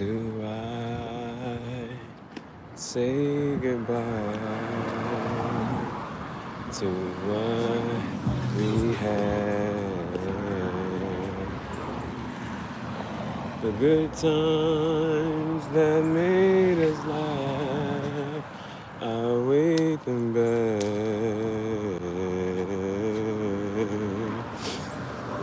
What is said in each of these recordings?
do I say goodbye to what we had? The good times that made us laugh, I wait them back.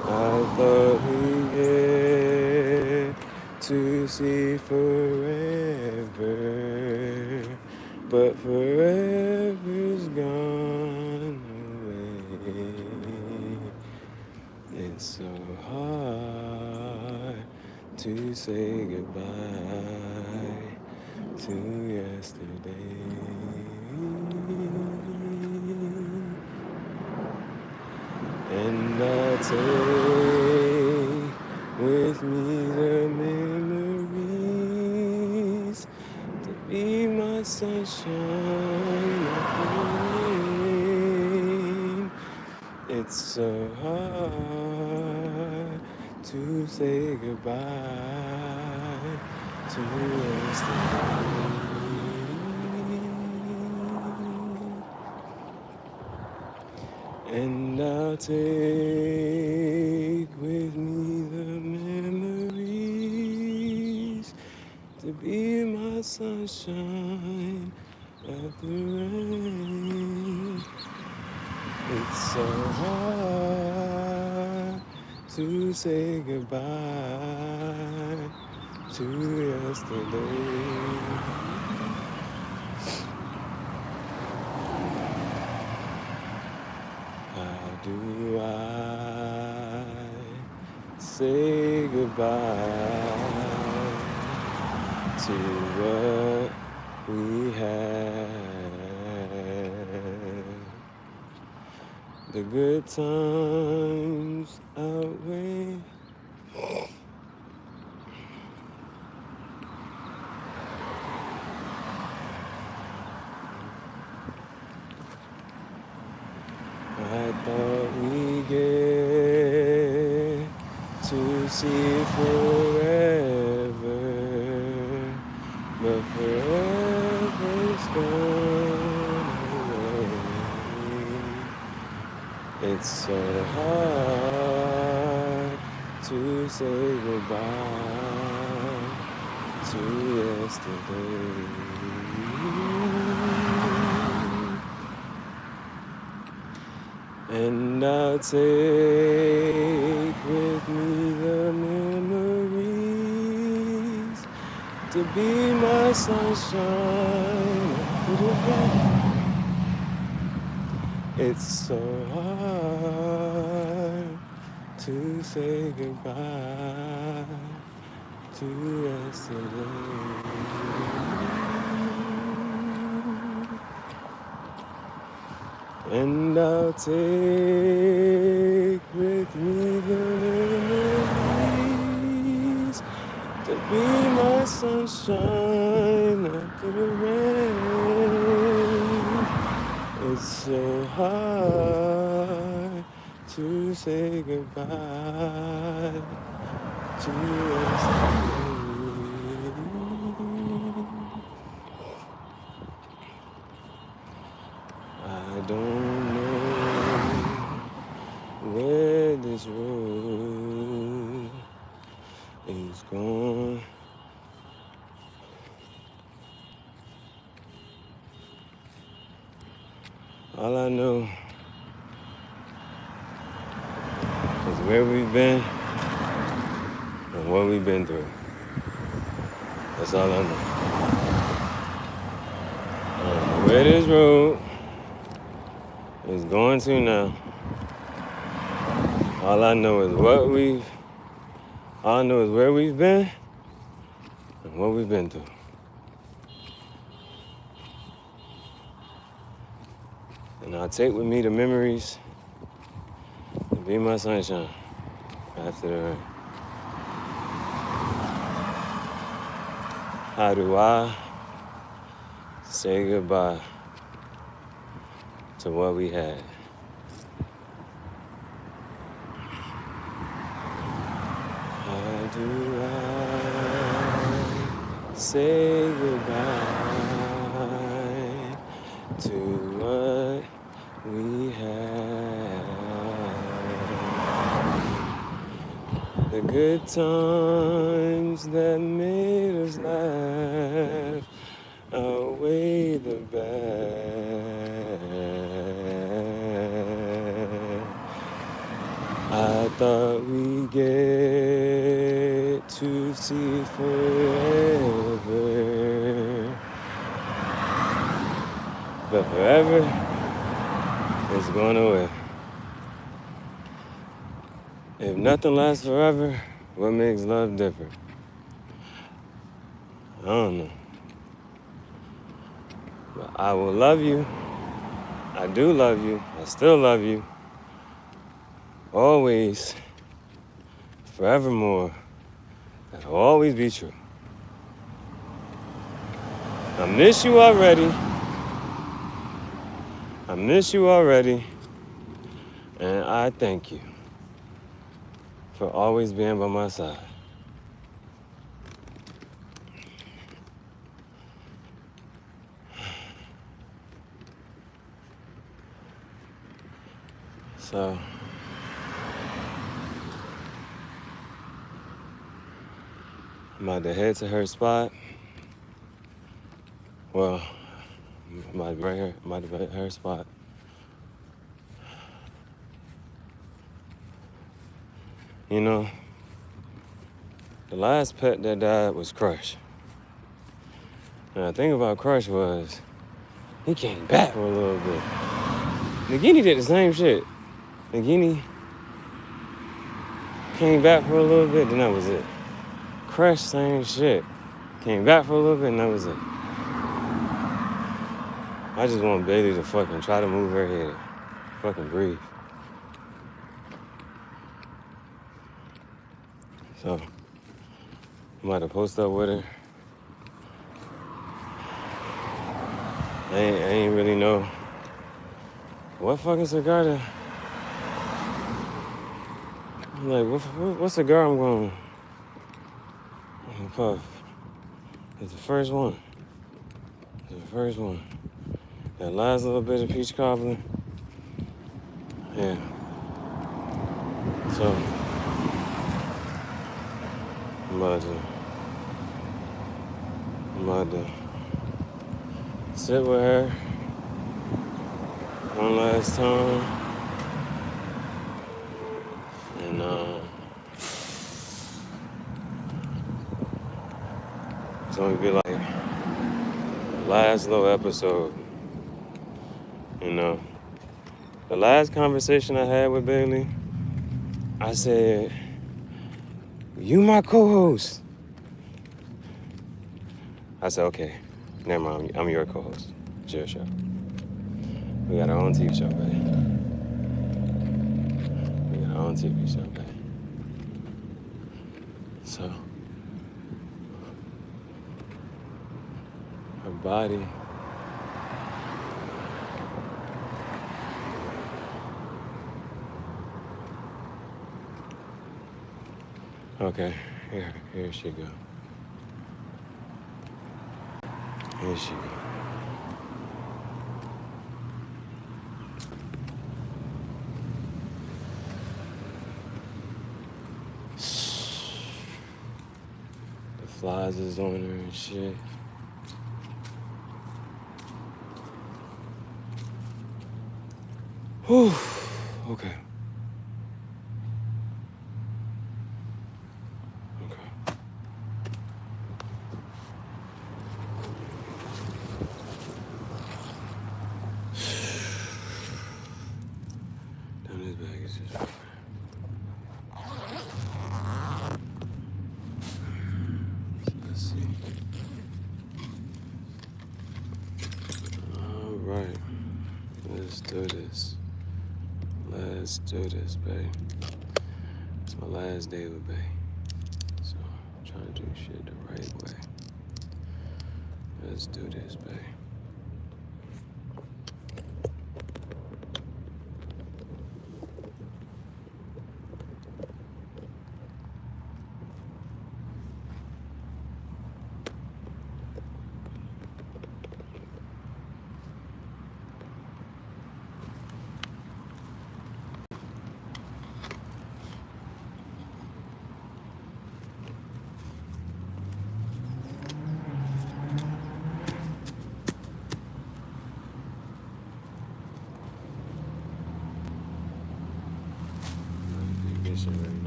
I thought we get to see forever, but forever's gone away. It's so hard to say goodbye to yesterday. And I'll take with me the memories to be my sunshine after rain. It's so hard to say goodbye to yesterday. And I'll take with me the memories to be my sunshine after rain. It's so hard to say goodbye to yesterday. How do I say goodbye to what we had? The good times outweigh I thought we get to see forever, but forever's gone away. It's so hard to say goodbye to yesterday. And I'll take with me the memories to be my sunshine after the rain. It's so hard to say goodbye to yesterday. And I'll take with me the memories to be my sunshine after the rain. It's so hard to say goodbye to yesterday. I don't know where this road is going. All I know is where we've been and what we've been through. That's all I know. I don't know where this road is going to now. All I know is all I know is where we've been and what we've been through. And I'll take with me the memories to be my sunshine after the rain. How do I say goodbye to what we had? How do I say goodbye to what we had. The good times that made us laugh outweigh the bad. I thought we'd get to see forever, but forever is going away. If nothing lasts forever, what makes love different? I don't know. But I will love you. I do love you. I still love you. Always. Forevermore. That'll always be true. I miss you already. I miss you already. And I thank you for always being by my side. So, I'm about to head to her spot. Well, I'm about to be right here. I'm about to be at her spot. You know, the last pet that died was Crush. And the thing about Crush was, he came back for a little bit. Nagini did the same shit. Nagini came back for a little bit, then that was it. Crush, same shit. Came back for a little bit, and that was it. I just want Bailee to fucking try to move her head. Fucking breathe. So, I'm about to post up with her. I ain't really know what fucking cigar to... I'm like, what cigar I'm going to puff? It's the first one. It's the first one. That last little bit of peach cobbler. Yeah. So, I'm about to sit with her one last time. And, it's gonna be like the last little episode. You know, the last conversation I had with Bailee, I said, you my co-host. I said, okay, never mind, I'm your co-host. It's your show. We got our own TV show, baby. We got our own TV show, baby. So, her body, okay, here she go. Here she go. The flies is on her and shit. Whew, okay. Let's do this, babe. It's my last day with babe. So I'm trying to do shit the right way. Let's do this, babe.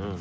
now.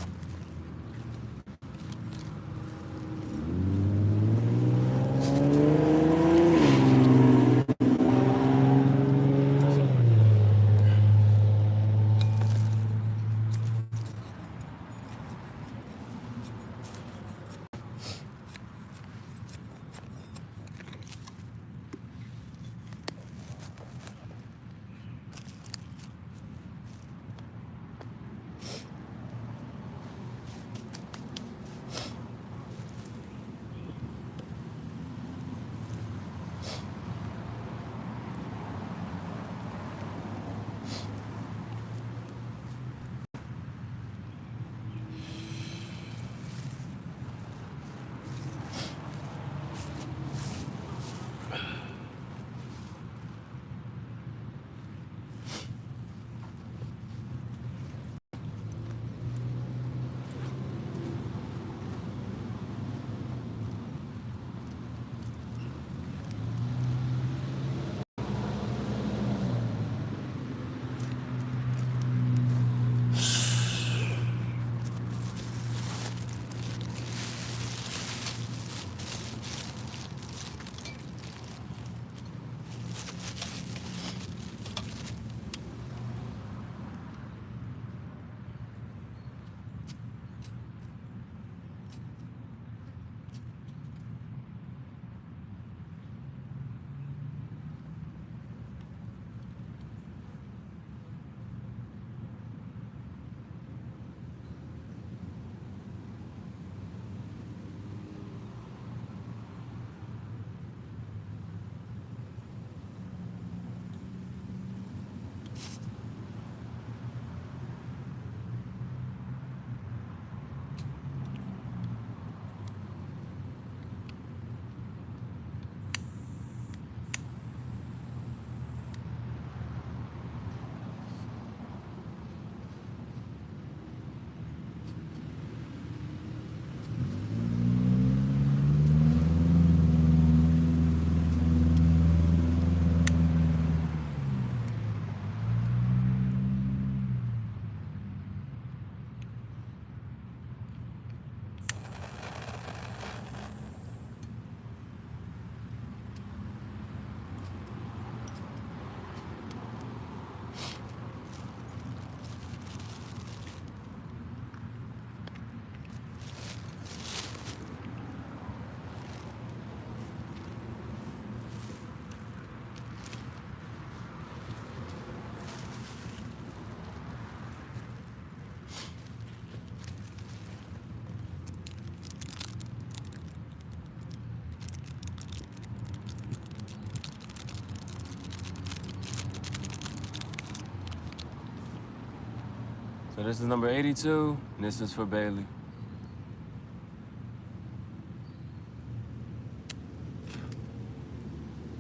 So this is number 82, and this is for Bailee.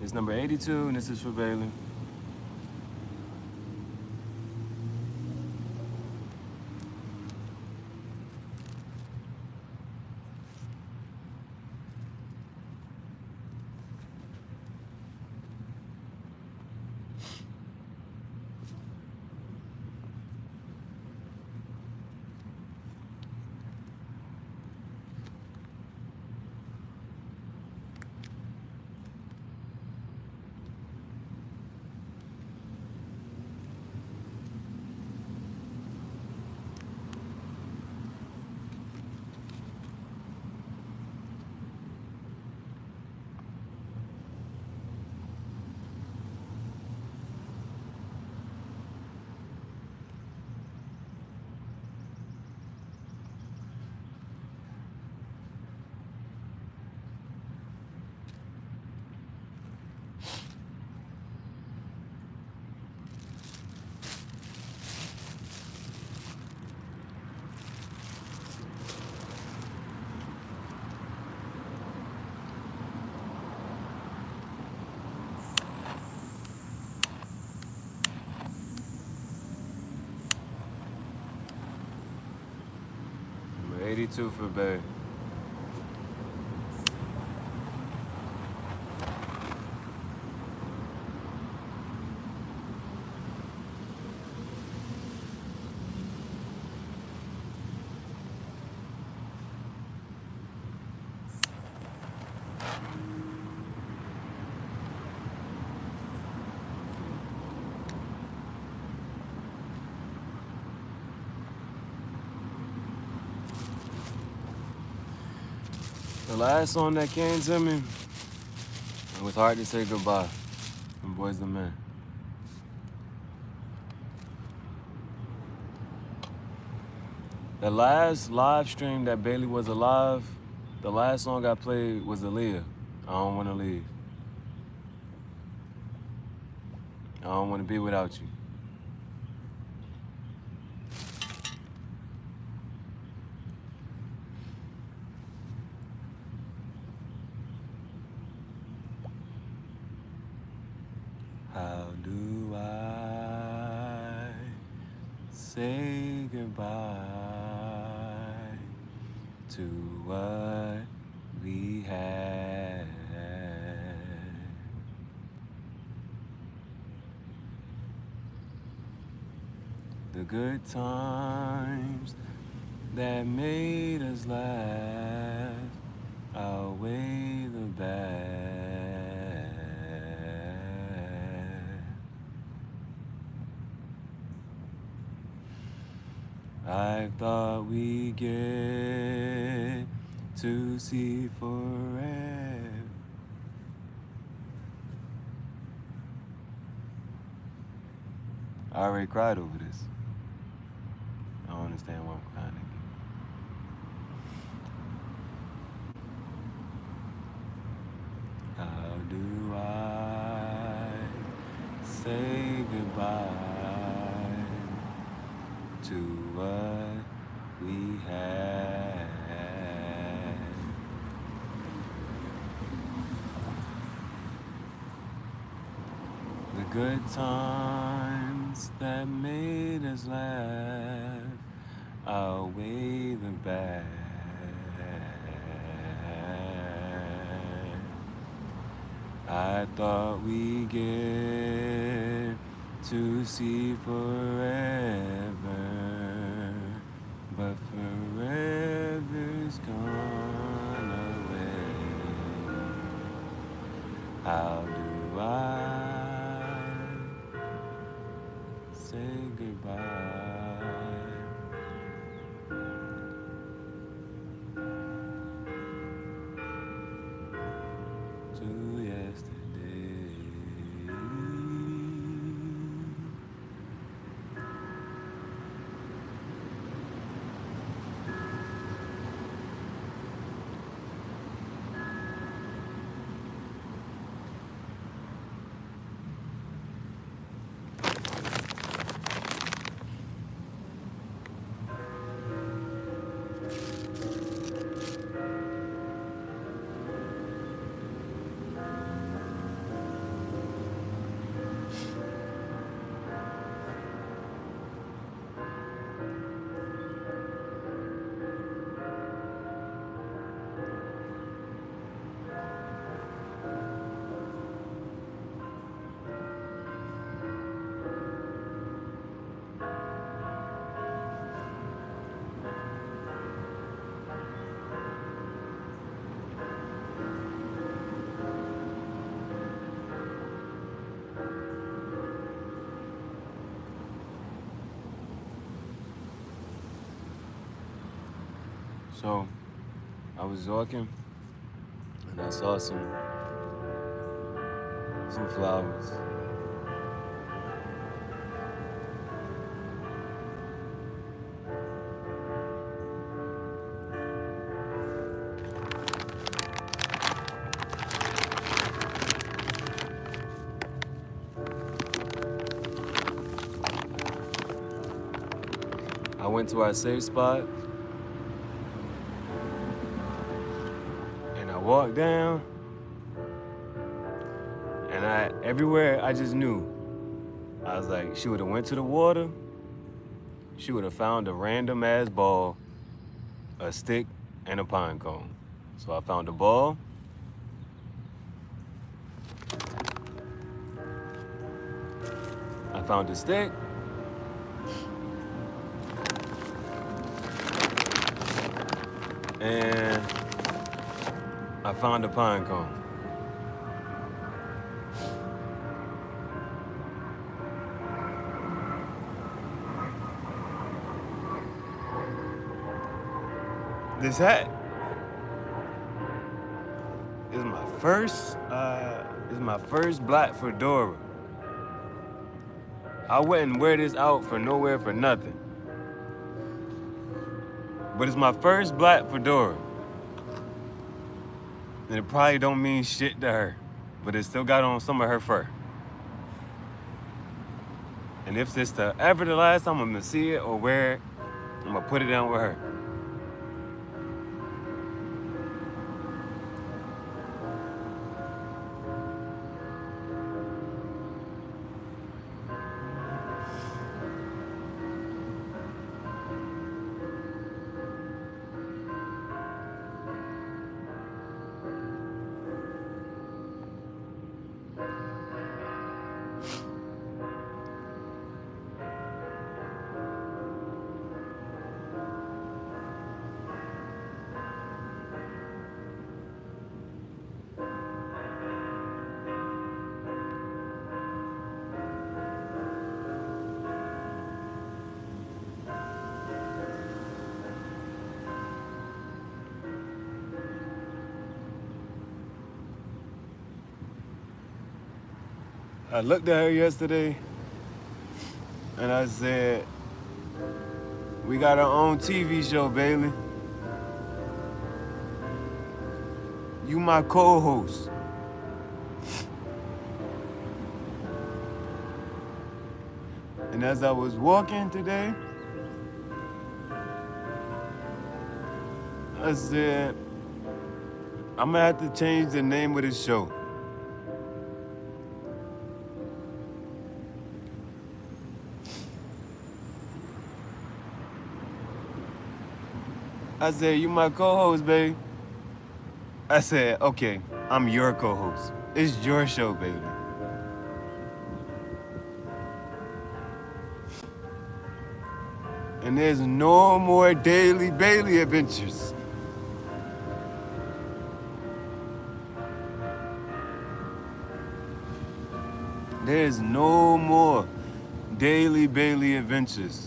This is number 82, and this is for Bailee. Number 82 for Bay. The last song that came to me, it was hard to say goodbye from Boys the Men. The last live stream that Bailee was alive, the last song I played was Aaliyah, I Don't Wanna Leave. I don't want to be without you. How do I say goodbye to what we had? The good times that made us laugh outweigh the bad. I thought we'd get to see forever. I already cried over this. I don't understand why I'm crying again. How do I say goodbye to what we had? The good times that made us laugh outweigh the bad. I thought we'd get to see forever, but forever's gone away. How do I say goodbye to yesterday? So, I was walking and I saw some flowers. I went to our safe spot and I walked down and everywhere I just knew. I was like, she would have went to the water, she would have found a random ass ball, a stick, and a pine cone. So I found a ball. I found a stick. And I found a pine cone. This hat first black fedora. I wouldn't wear this out for nowhere for nothing. But it's my first black fedora. And it probably don't mean shit to her. But it still got on some of her fur. And if it's ever the last time I'm gonna see it or wear it, I'm gonna put it down with her. I looked at her yesterday and I said, we got our own TV show, Bailee. You my co-host. And as I was walking today, I said, I'm gonna have to change the name of this show. I said, you my co-host, babe. I said, okay, I'm your co-host. It's your show, baby. And there's no more daily Bailee adventures. There's no more daily Bailee adventures.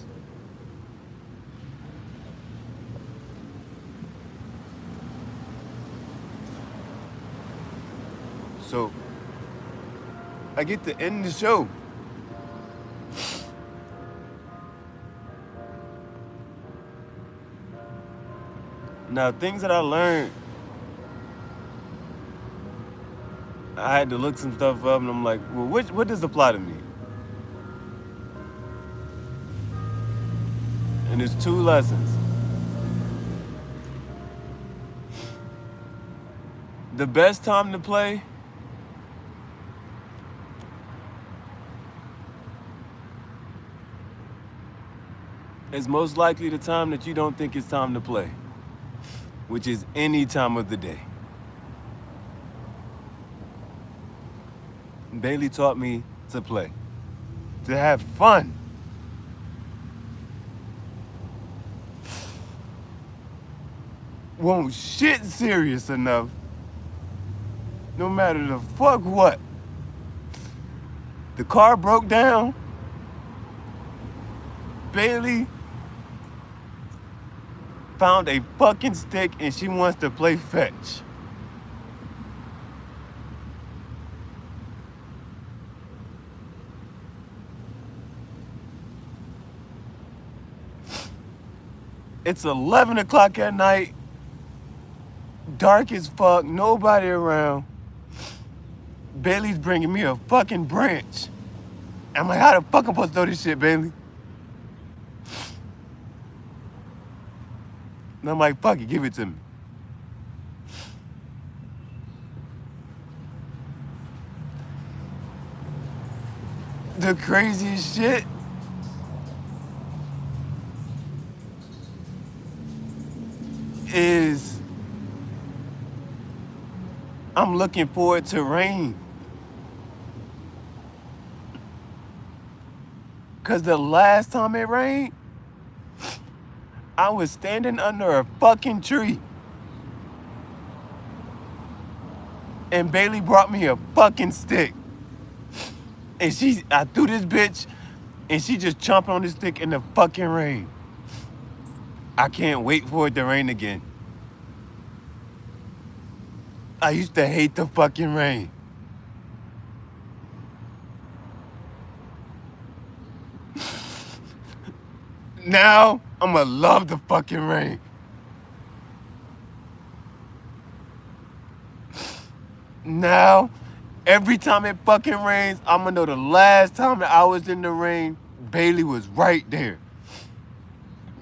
So, I get to end the show. Now, things that I learned, I had to look some stuff up and I'm like, well, what does apply to me? And there's 2 lessons. The best time to play is most likely the time that you don't think it's time to play, which is any time of the day. Bailee taught me to play, to have fun. Won't shit serious enough, no matter the fuck what. The car broke down, Bailee found a fucking stick and she wants to play fetch. It's 11 o'clock at night, dark as fuck, nobody around. Bailee's bringing me a fucking branch. I'm like, how the fuck I'm supposed to throw this shit, Bailee? And I'm like, fuck it, give it to me. The craziest shit is I'm looking forward to rain. Cause the last time it rained, I was standing under a fucking tree. And Bailee brought me a fucking stick. And I threw this bitch and she just chomped on this stick in the fucking rain. I can't wait for it to rain again. I used to hate the fucking rain. Now, I'ma love the fucking rain. Now, every time it fucking rains, I'ma know the last time that I was in the rain, Bailee was right there.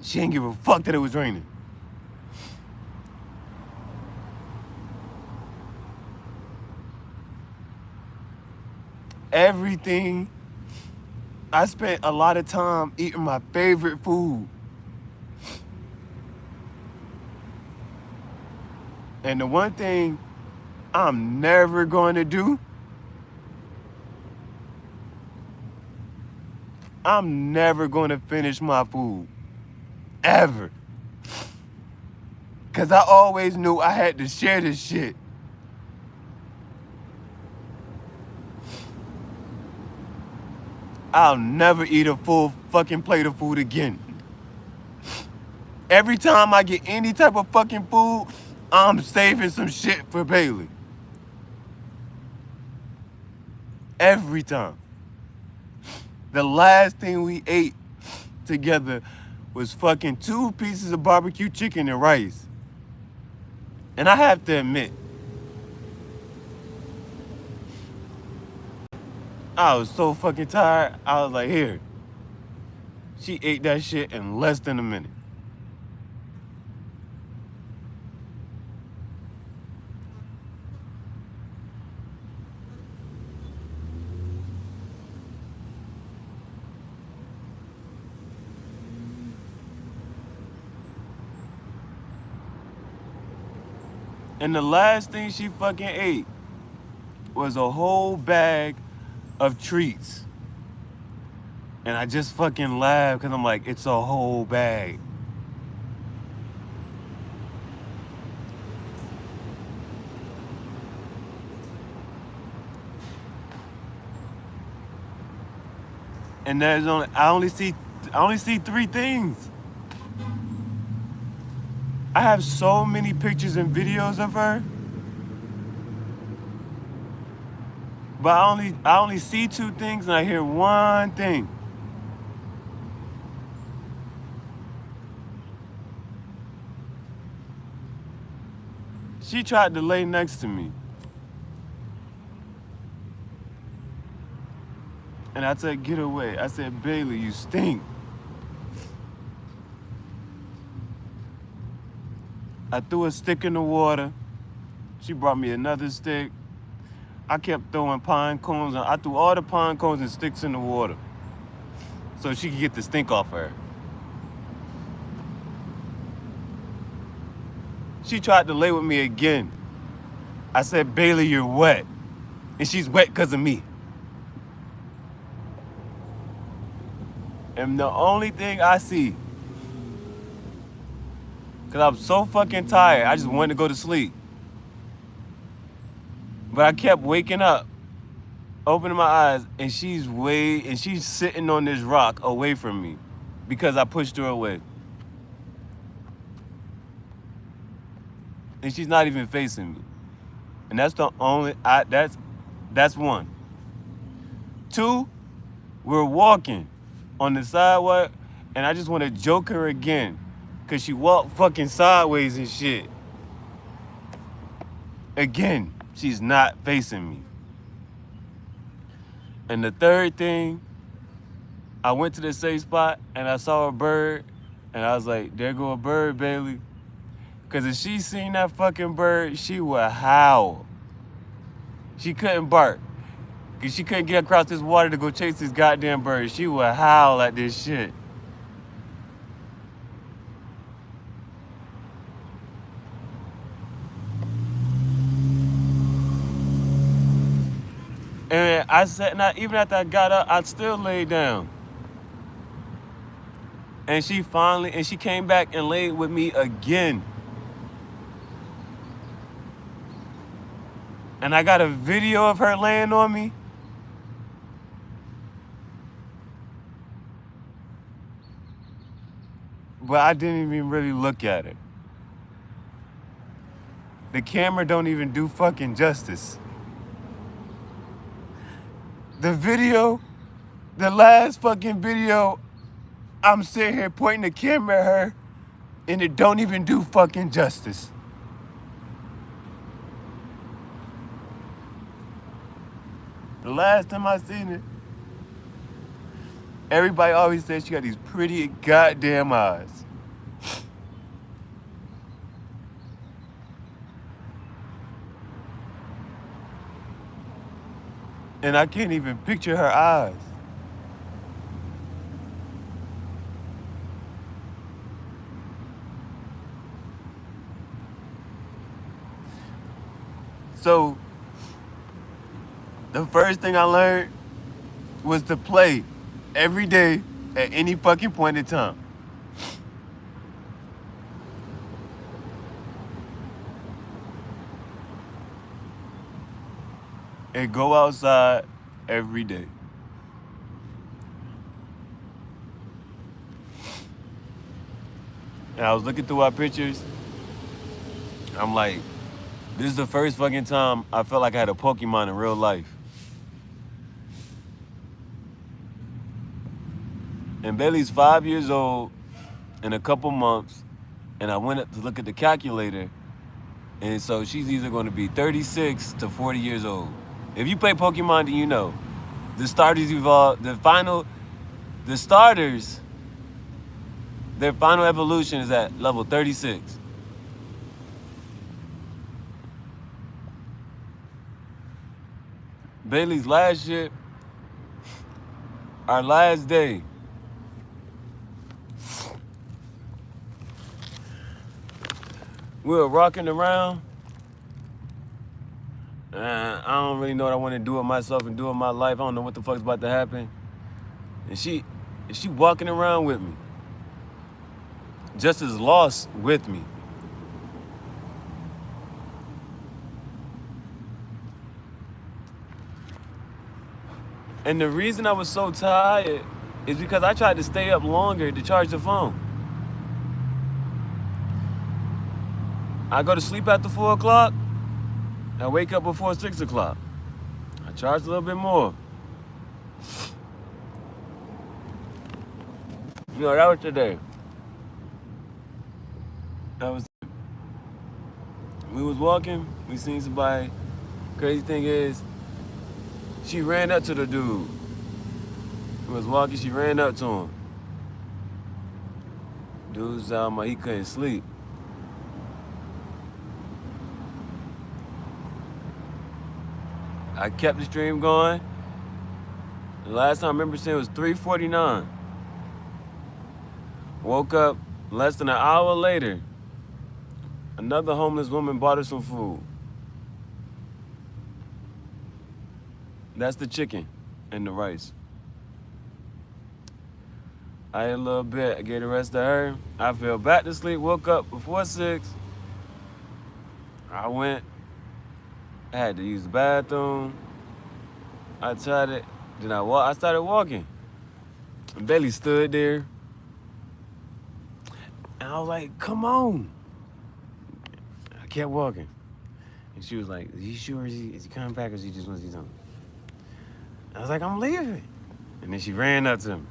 She didn't give a fuck that it was raining. Everything. I spent a lot of time eating my favorite food. And the one thing I'm never going to do, I'm never going to finish my food. Ever. Because I always knew I had to share this shit. I'll never eat a full fucking plate of food again. Every time I get any type of fucking food, I'm saving some shit for Bailee. Every time. The last thing we ate together was fucking 2 pieces of barbecue chicken and rice. And I have to admit, I was so fucking tired. I was like, here. She ate that shit in less than a minute. And the last thing she fucking ate was a whole bag of treats. And I just fucking laughed because I'm like, it's a whole bag. And there's I only see 3 things. I have so many pictures and videos of her, but I only see 2 things and I hear 1 thing. She tried to lay next to me. And I said, get away. I said, Bailee, you stink. I threw a stick in the water. She brought me another stick. I kept throwing pine cones. I threw all the pine cones and sticks in the water so she could get the stink off her. She tried to lay with me again. I said, Bailee, you're wet. And she's wet because of me. And the only thing I see, because I'm so fucking tired, I just wanted to go to sleep. But I kept waking up, opening my eyes, and she's sitting on this rock away from me because I pushed her away. And she's not even facing me. And that's the only, that's 1. 2, we're walking on the sidewalk, and I just want to joke her again because she walked fucking sideways and shit. Again, she's not facing me. And the 3rd thing, I went to the safe spot and I saw a bird and I was like, there go a bird, Bailee. Because if she seen that fucking bird, she would howl. She couldn't bark. Because she couldn't get across this water to go chase this goddamn bird. She would howl at this shit. And I said, now even after I got up, I still laid down. And she came back and laid with me again. And I got a video of her laying on me. But I didn't even really look at her. The camera don't even do fucking justice. The video, the last fucking video, I'm sitting here pointing the camera at her, and it don't even do fucking justice. The last time I seen it, everybody always says she got these pretty goddamn eyes. And I can't even picture her eyes. So, the first thing I learned was to play every day at any fucking point in time. And go outside every day. And I was looking through our pictures. I'm like, this is the first fucking time I felt like I had a Pokemon in real life. And Bailee's 5 years old in a couple months, and I went up to look at the calculator, and so she's either going to be 36 to 40 years old. If you play Pokemon, then you know. The starters evolve, the starters, their final evolution is at level 36. Bailee's last shit, our last day, we were rocking around. I don't really know what I want to do with myself and do with my life. I don't know what the fuck's about to happen. And she walking around with me, just as lost with me. And the reason I was so tired is because I tried to stay up longer to charge the phone. I go to sleep after 4 o'clock. I wake up before 6 o'clock. I charge a little bit more. You know, that was today. We was walking, we seen somebody. Crazy thing is, she ran up to the dude. He was walking, she ran up to him. Dude sounded like he couldn't sleep. I kept the stream going. The last time I remember seeing it was 3:49. Woke up less than an hour later. Another homeless woman bought her some food. That's the chicken and the rice. I ate a little bit, I gave the rest to her. I fell back to sleep, woke up before 6. I went, I had to use the bathroom. I tried it, then I started walking. And Bailee stood there. And I was like, come on. I kept walking. And she was like, are you sure is he coming back or is he just wants to see something? I was like, I'm leaving. And then she ran up to me.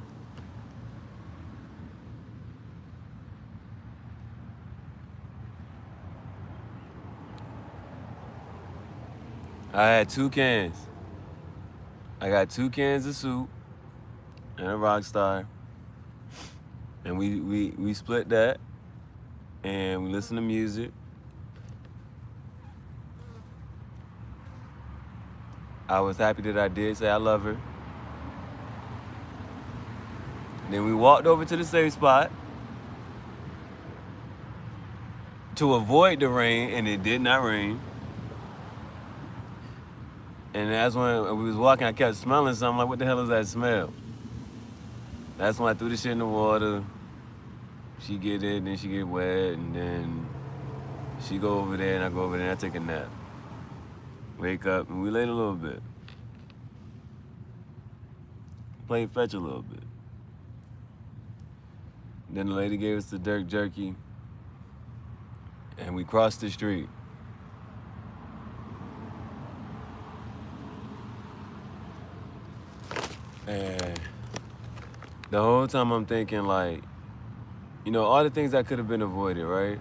I had 2 cans. I got 2 cans of soup and a Rockstar. And we split that and we listened to music. I was happy that I did say I love her. Then we walked over to the safe spot to avoid the rain, and it did not rain. And that's when we was walking, I kept smelling something, like, what the hell is that smell? That's when I threw the shit in the water. She get it, then she get wet, and then she go over there, and I go over there, and I take a nap. Wake up, and we laid a little bit. Played fetch a little bit. Then the lady gave us the jerky, and we crossed the street. And the whole time I'm thinking like, you know, all the things that could have been avoided, right?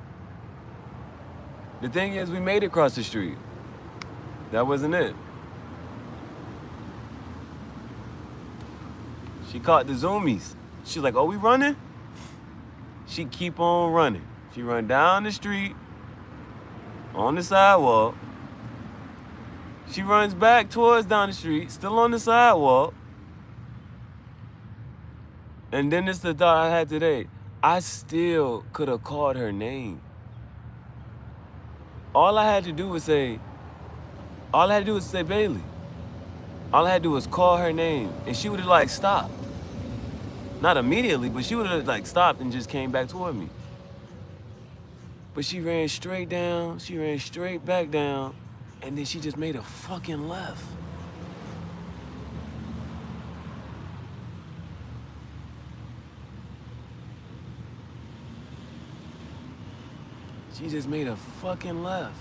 The thing is, we made it across the street. That wasn't it. She caught the zoomies. She's like, oh, we running? She keep on running. She run down the street, on the sidewalk. She runs back towards down the street, still on the sidewalk. And then it's the thought I had today. I still could have called her name. All I had to do was say Bailee. All I had to do was call her name, and she would have like stopped. Not immediately, but she would have like stopped and just came back toward me. But she ran straight down, she ran straight back down, and then she just made a fucking left. She just made a fucking left.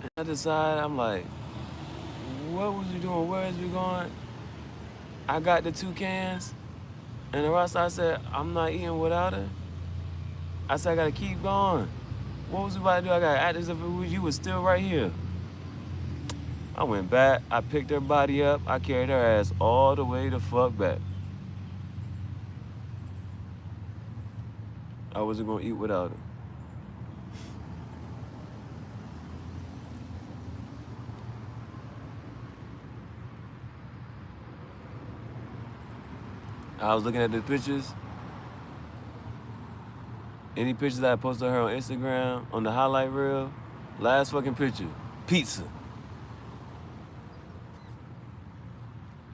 And I decided, I'm like, what was you doing? Where is we going? I got the 2 cans, and the rest I said, I'm not eating without her. I said, I gotta keep going. What was we about to do? I gotta act as if you was still right here. I went back, I picked her body up, I carried her ass all the way the fuck back. I wasn't gonna eat without her. I was looking at the pictures. Any pictures that I posted of her on Instagram, on the highlight reel, last fucking picture, pizza.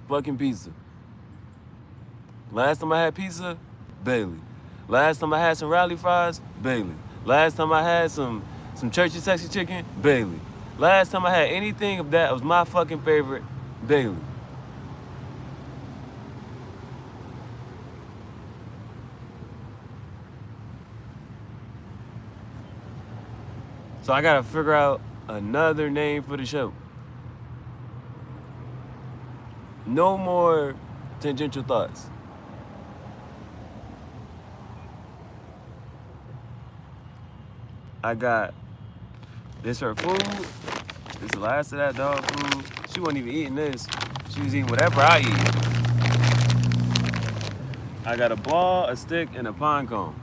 Fucking pizza. Last time I had pizza, Bailee. Last time I had some rally fries, Bailee. Last time I had some Church's Texas chicken, Bailee. Last time I had anything of that was my fucking favorite, Bailee. So I gotta figure out another name for the show. No more tangential thoughts. I got this her food. This the last of that dog food. She wasn't even eating this. She was eating whatever I eat. I got a ball, a stick, and a pine cone.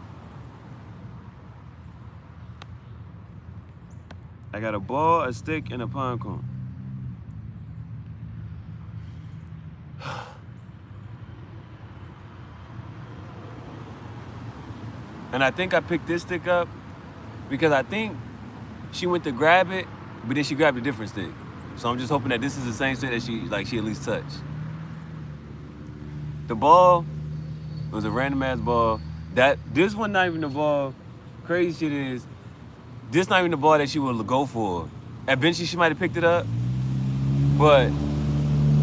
I got a ball, a stick, and a pine cone. And I think I picked this stick up because I think she went to grab it, but then she grabbed a different stick. So I'm just hoping that this is the same stick that she at least touched. The ball was a random ass ball. This one not even the ball. Crazy shit is, this not even the ball that she would go for. Eventually she might have picked it up, but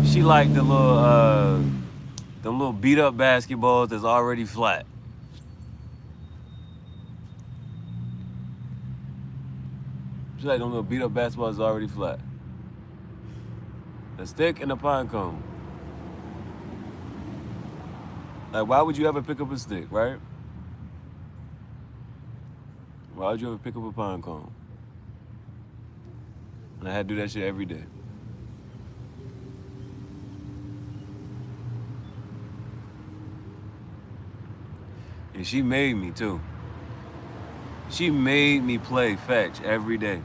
she liked the little beat up basketballs that's already flat. She like them little beat up basketballs that's already flat. A stick and a pine cone. Like, why would you ever pick up a stick, right? Why would you ever pick up a pine cone? And I had to do that shit every day. And she made me too. She made me play fetch every day.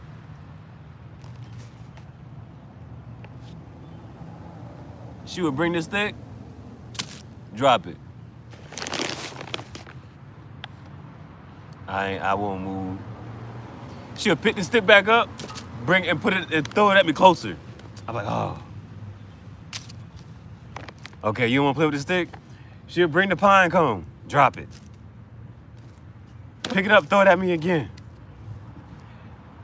She would bring the stick, drop it. I won't move. She'll pick the stick back up, bring and put it and throw it at me closer. I'm like, oh. Okay, you wanna play with the stick? She'll bring the pine cone, drop it. Pick it up, throw it at me again.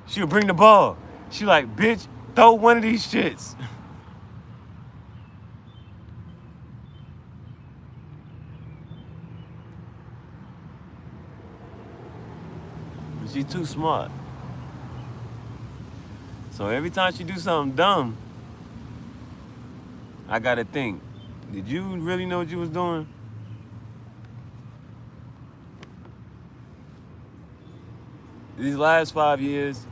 She'll bring the ball. She like, bitch, throw one of these shits. She's too smart. So every time she do something dumb, I gotta think, did you really know what you was doing? These last 5 years,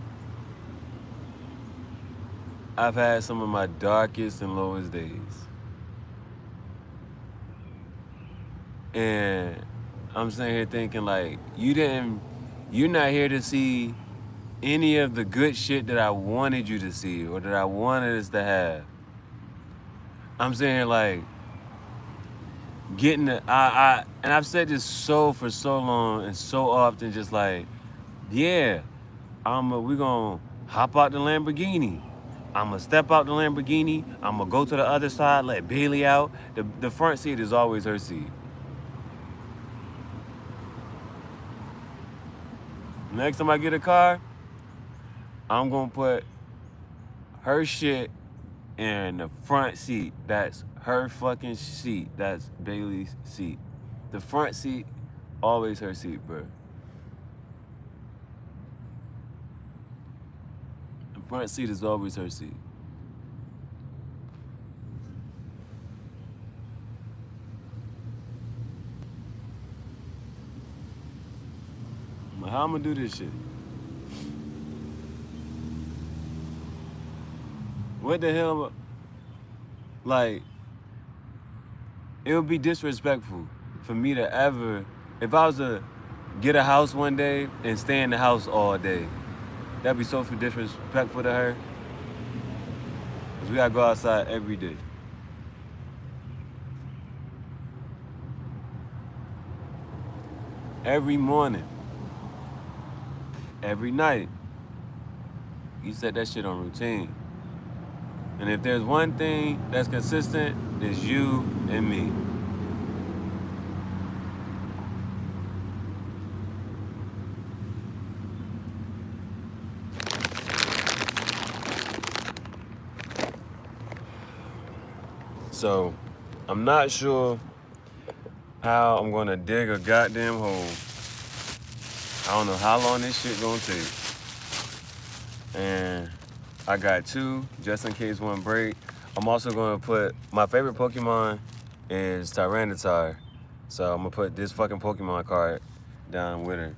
I've had some of my darkest and lowest days. And I'm sitting here thinking like, you're not here to see any of the good shit that I wanted you to see or that I wanted us to have. I'm sitting here like, and I've said this for so long and so often, just like, yeah, we gonna hop out the Lamborghini. I'm gonna step out the Lamborghini. I'm gonna go to the other side, let Bailee out. The front seat is always her seat. Next time I get a car, I'm gonna put her shit in the front seat. That's her fucking seat. That's Bailee's seat. The front seat, always her seat, bro. The front seat is always her seat. Like, how I'm gonna do this shit? What the hell? Like, it would be disrespectful for me to ever, if I was to get a house one day and stay in the house all day, that'd be so disrespectful to her. Because we gotta go outside every day. Every morning. Every night. You set that shit on routine. And if there's one thing that's consistent, it's you and me. So, I'm not sure how I'm gonna dig a goddamn hole. I don't know how long this shit gonna take. And I got 2, just in case one break. I'm also gonna put, my favorite Pokemon is Tyranitar. So I'm gonna put this fucking Pokemon card down with her.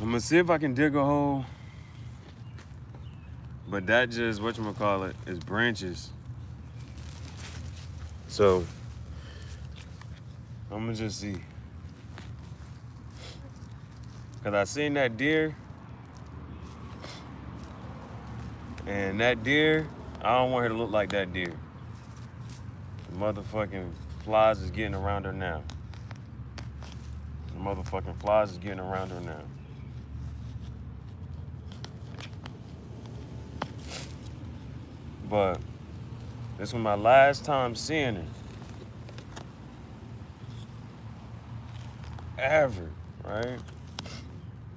I'm gonna see if I can dig a hole. But that just, whatchamacallit, is branches. So, I'm gonna just see. Cause I seen that deer. And that deer, I don't want her to look like that deer. The motherfucking flies is getting around her now. The motherfucking flies is getting around her now. But this was my last time seeing her. Ever, right?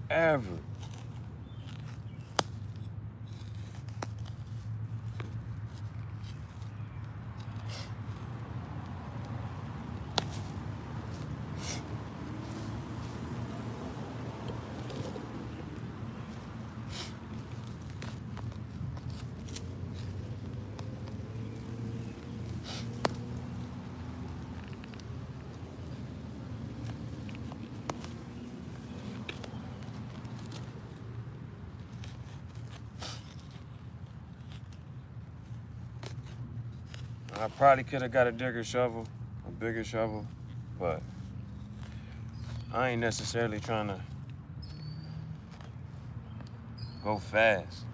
Ever. I probably could have got a bigger shovel, but I ain't necessarily trying to go fast.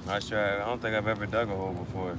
Not sure. I don't think I've ever dug a hole before.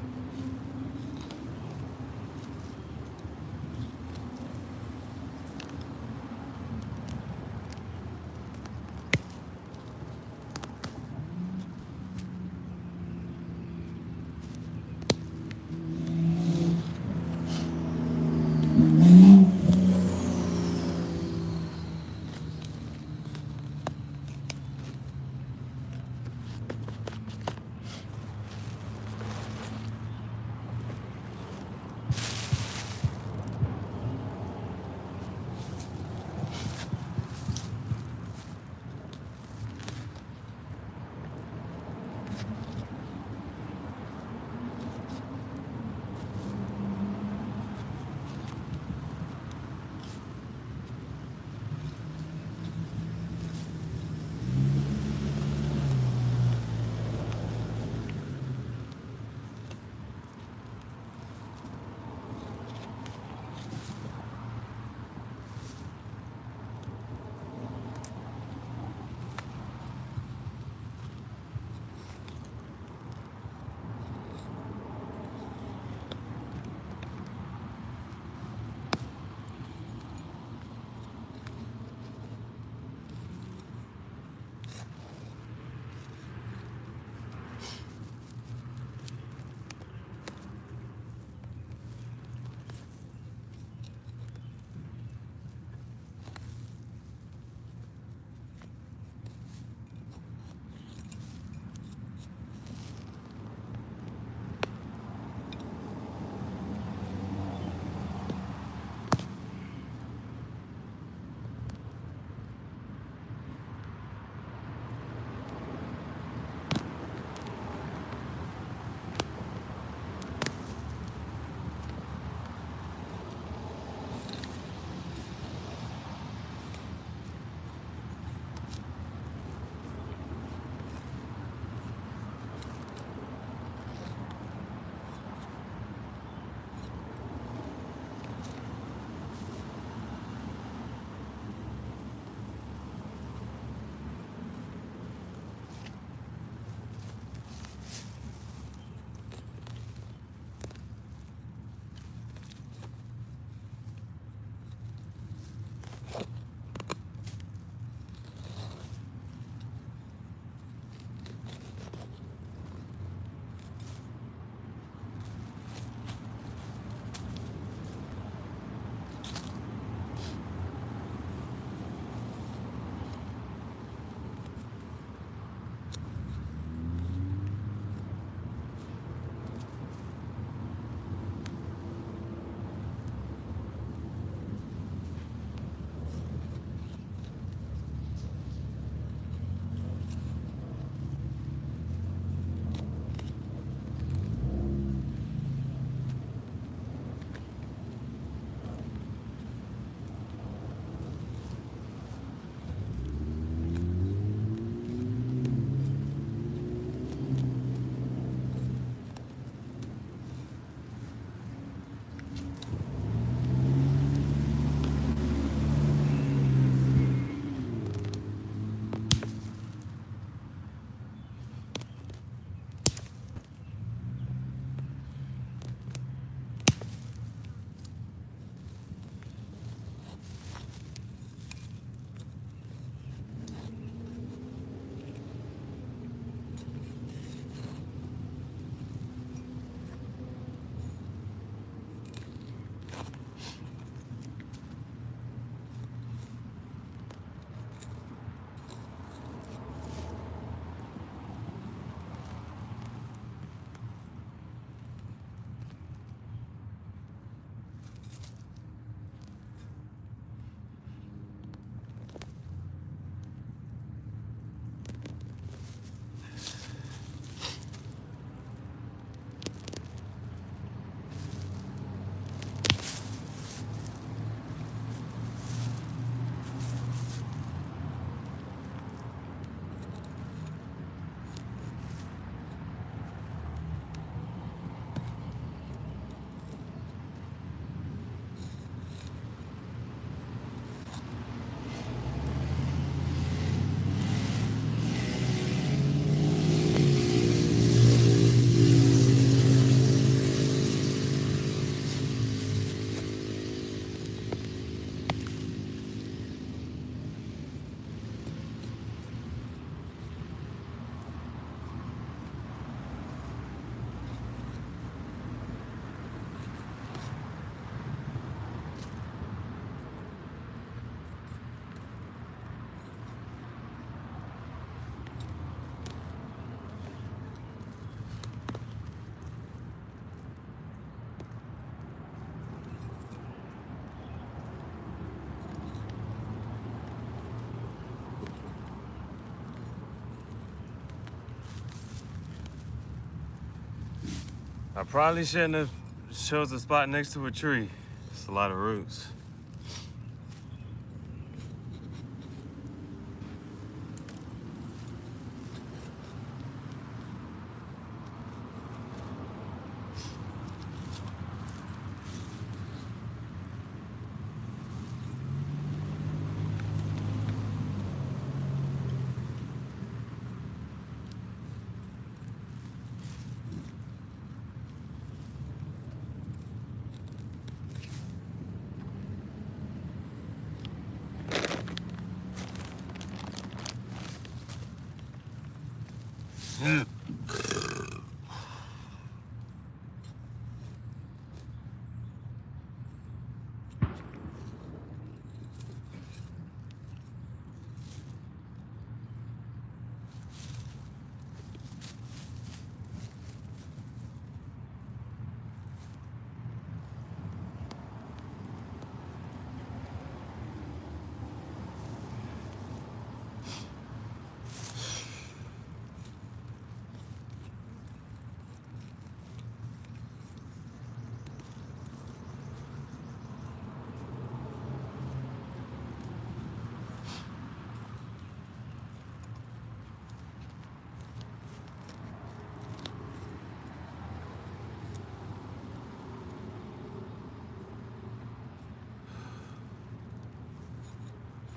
I probably shouldn't have chose a spot next to a tree. It's a lot of roots.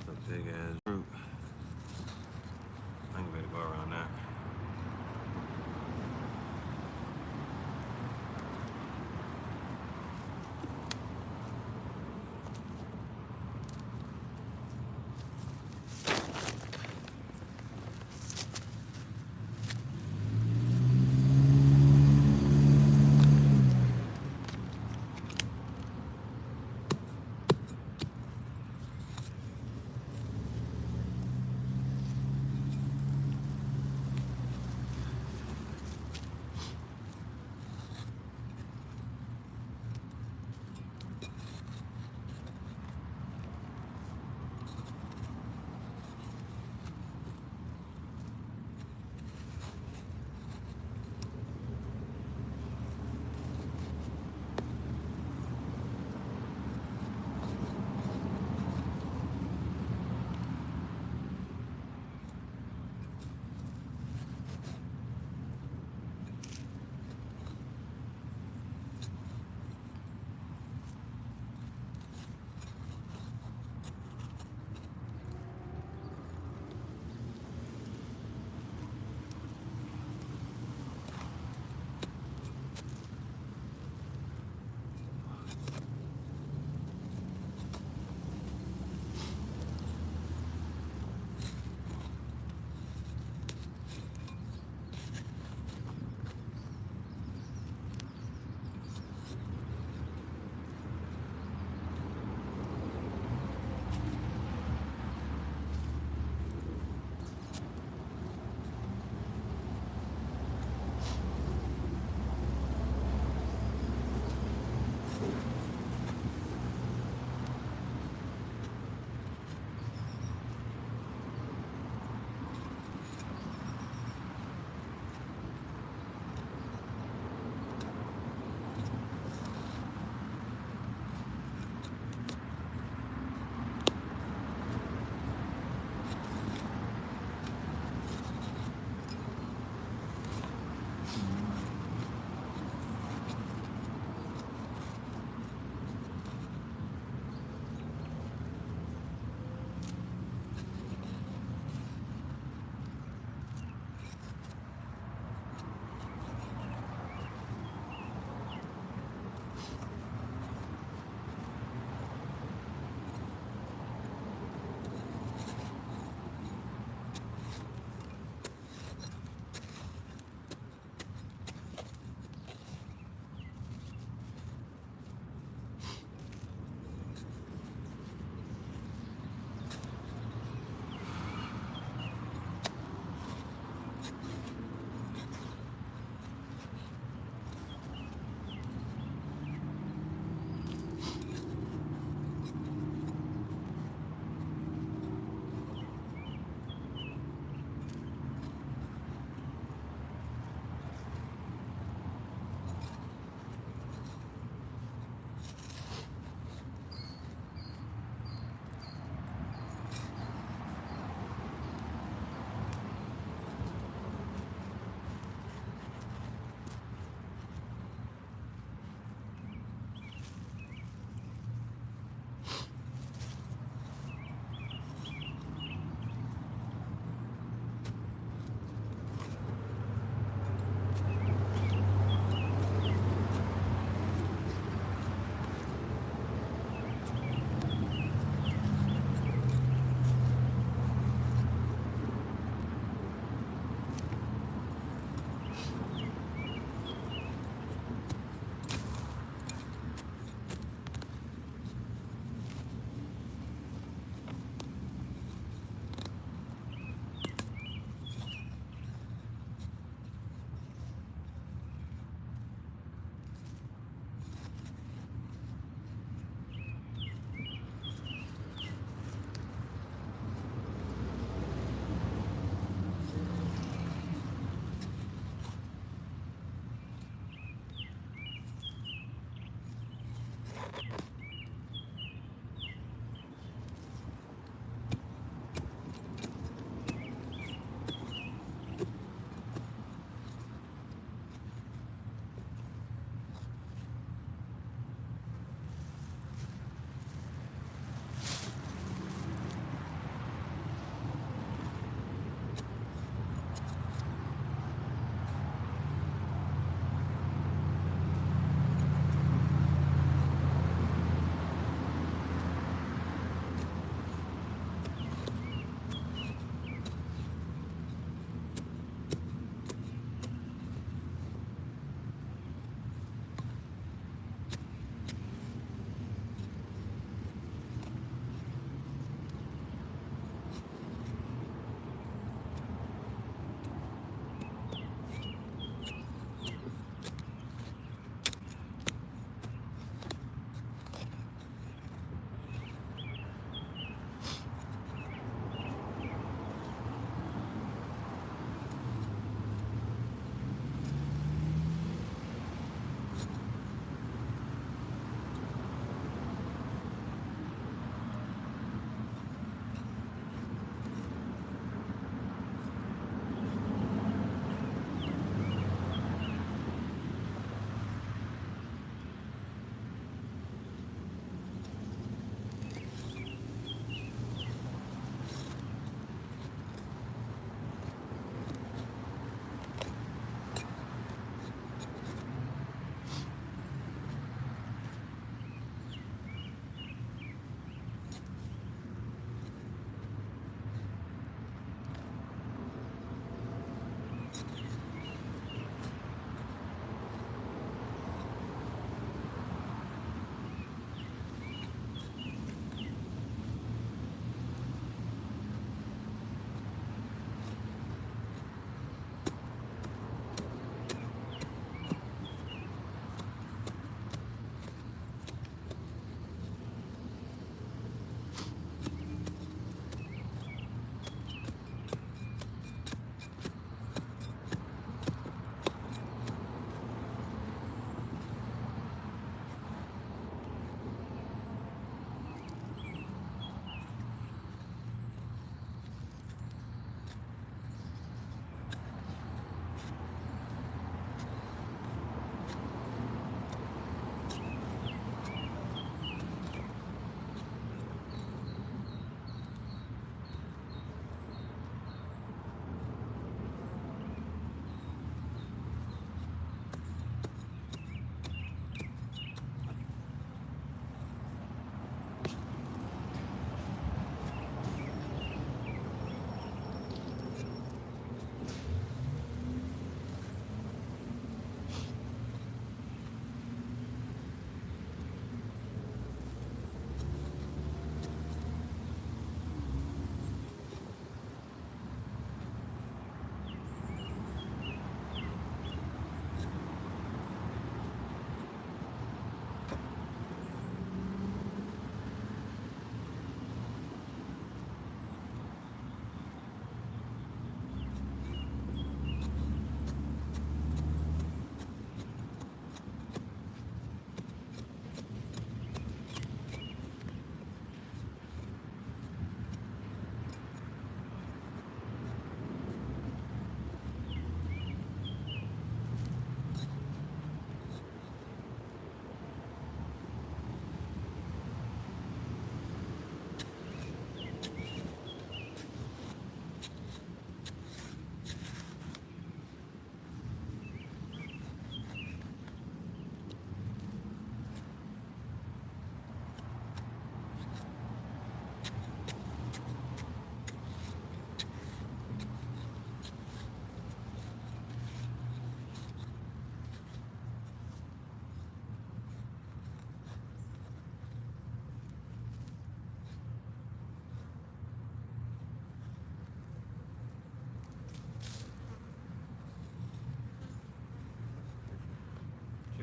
A big ass root. I ain't ready to go around that.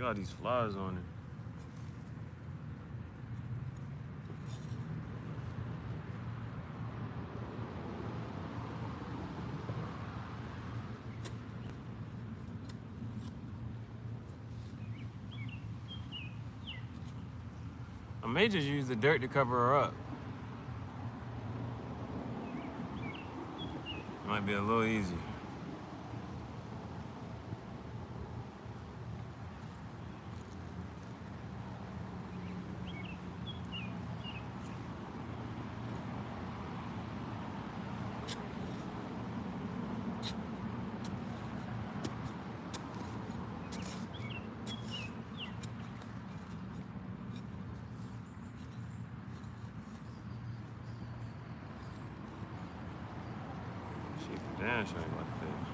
Look at all these flies on it. I may just use the dirt to cover her up. Might be a little easier. Damn, she ain't like that.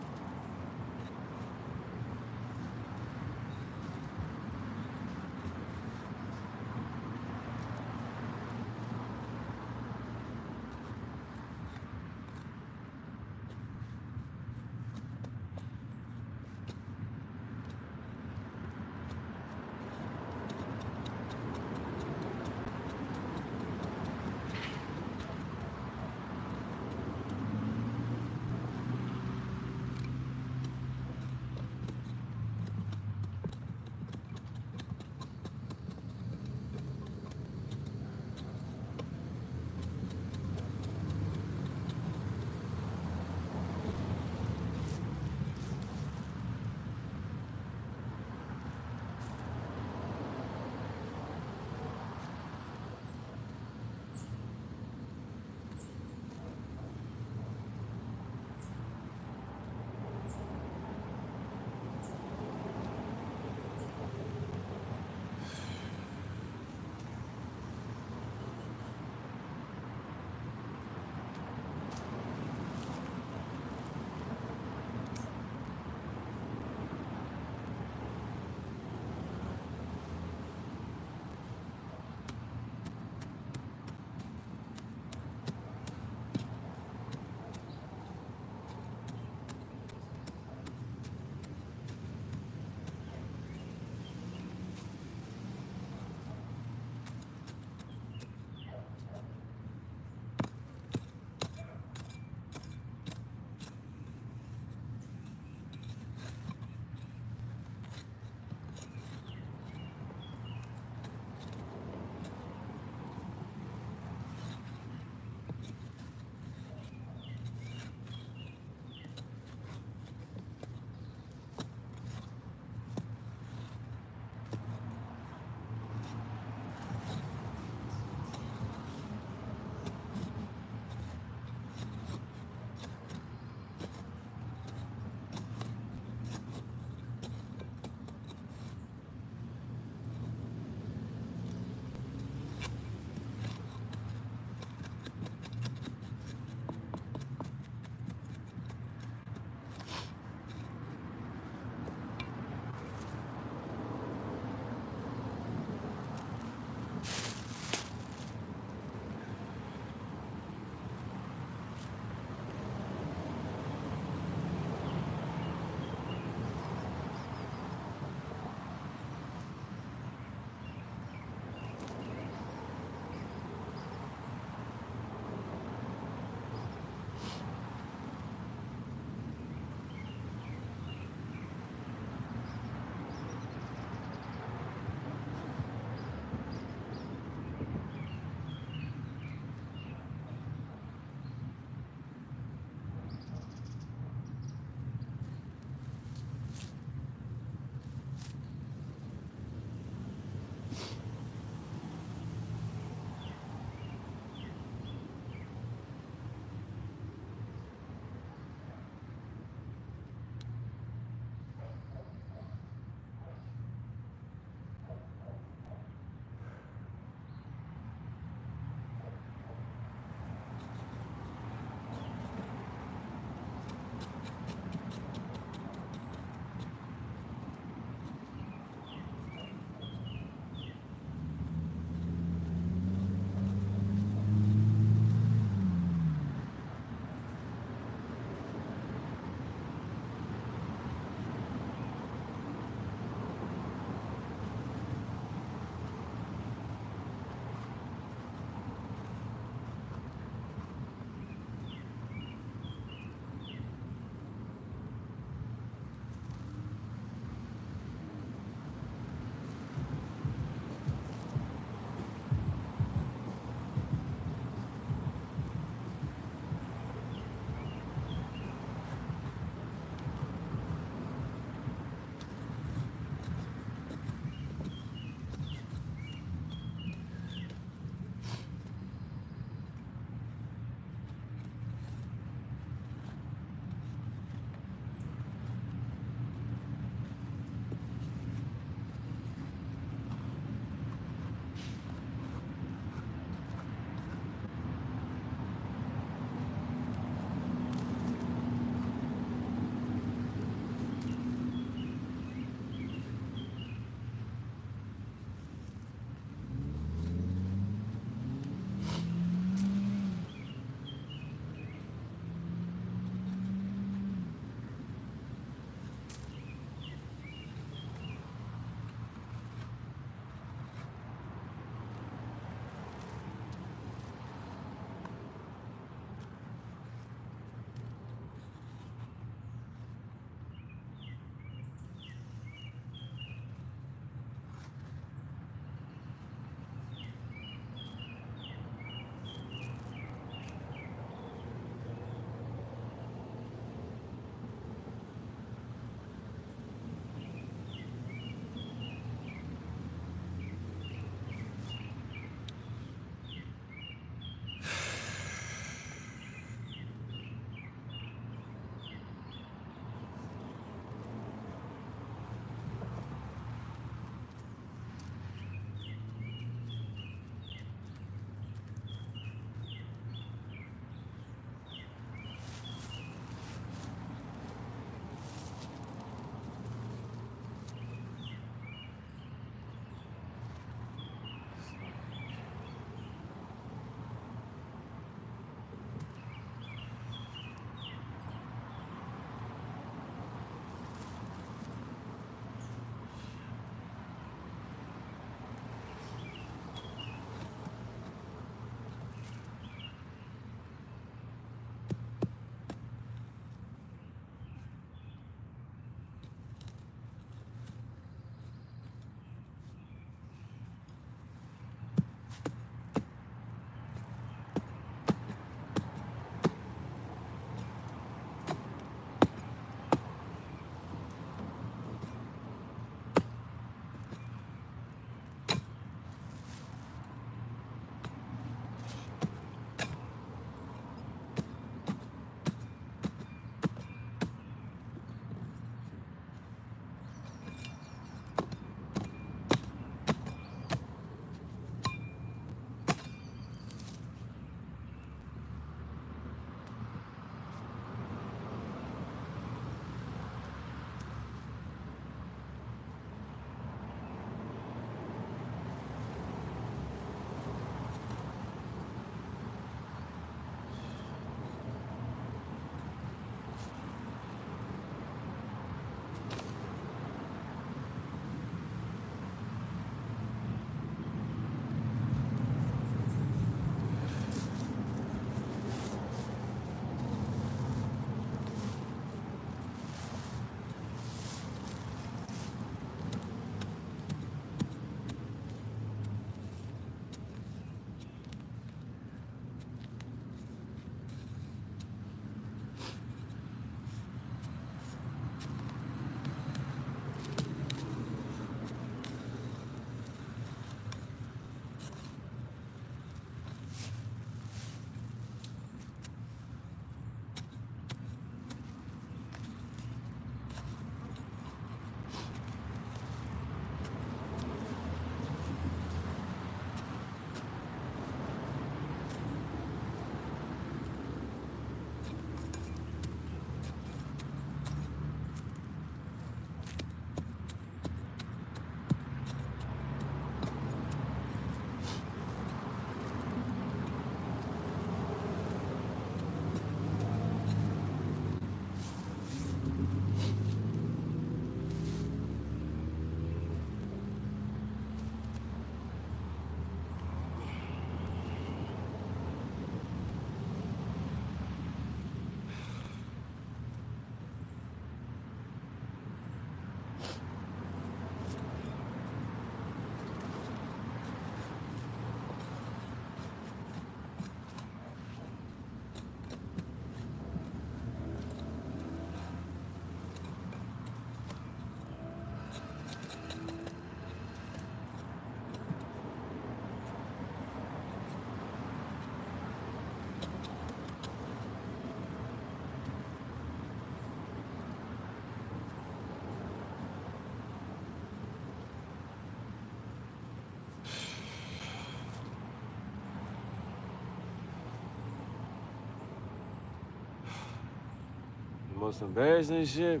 most embarrassing shit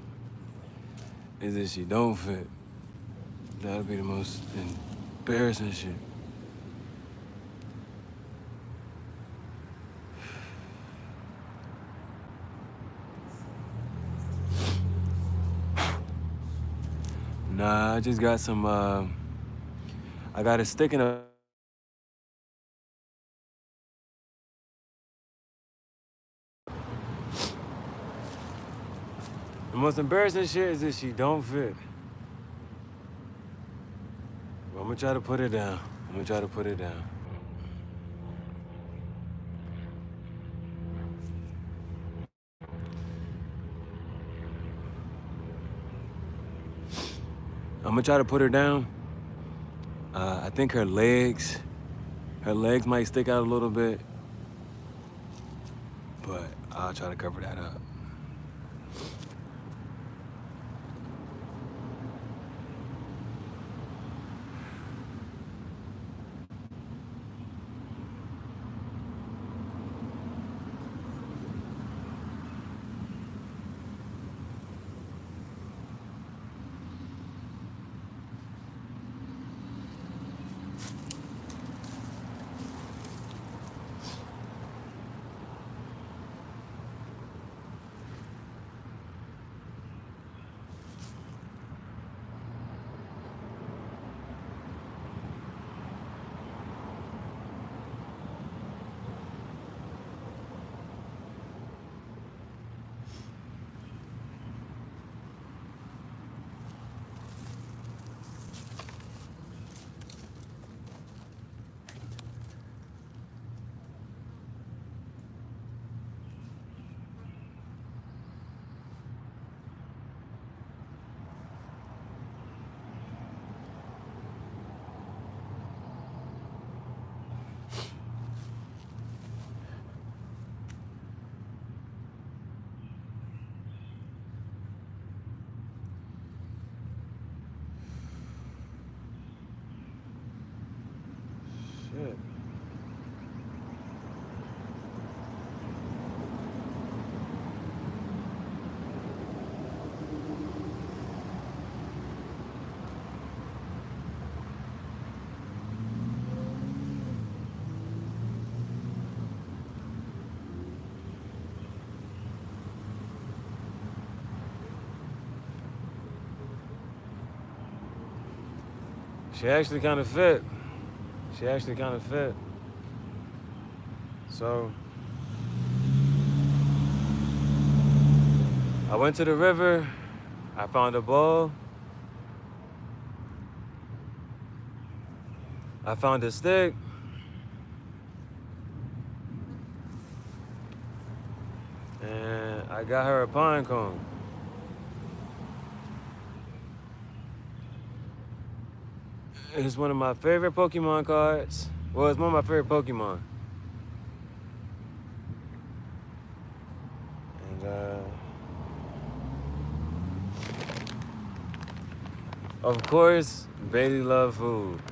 is that she don't fit. That'll be the most embarrassing shit. Nah, I just got some, I got a stick in a... The most embarrassing shit is that she don't fit. But I'm gonna try to put it down. I think her legs might stick out a little bit, but I'll try to cover that up. Shit. She actually kind of fit. So I went to the river, I found a ball, I found a stick, and I got her a pine cone. It's one of my favorite Pokemon cards. Well, it's one of my favorite Pokemon. And of course, Bailee love food.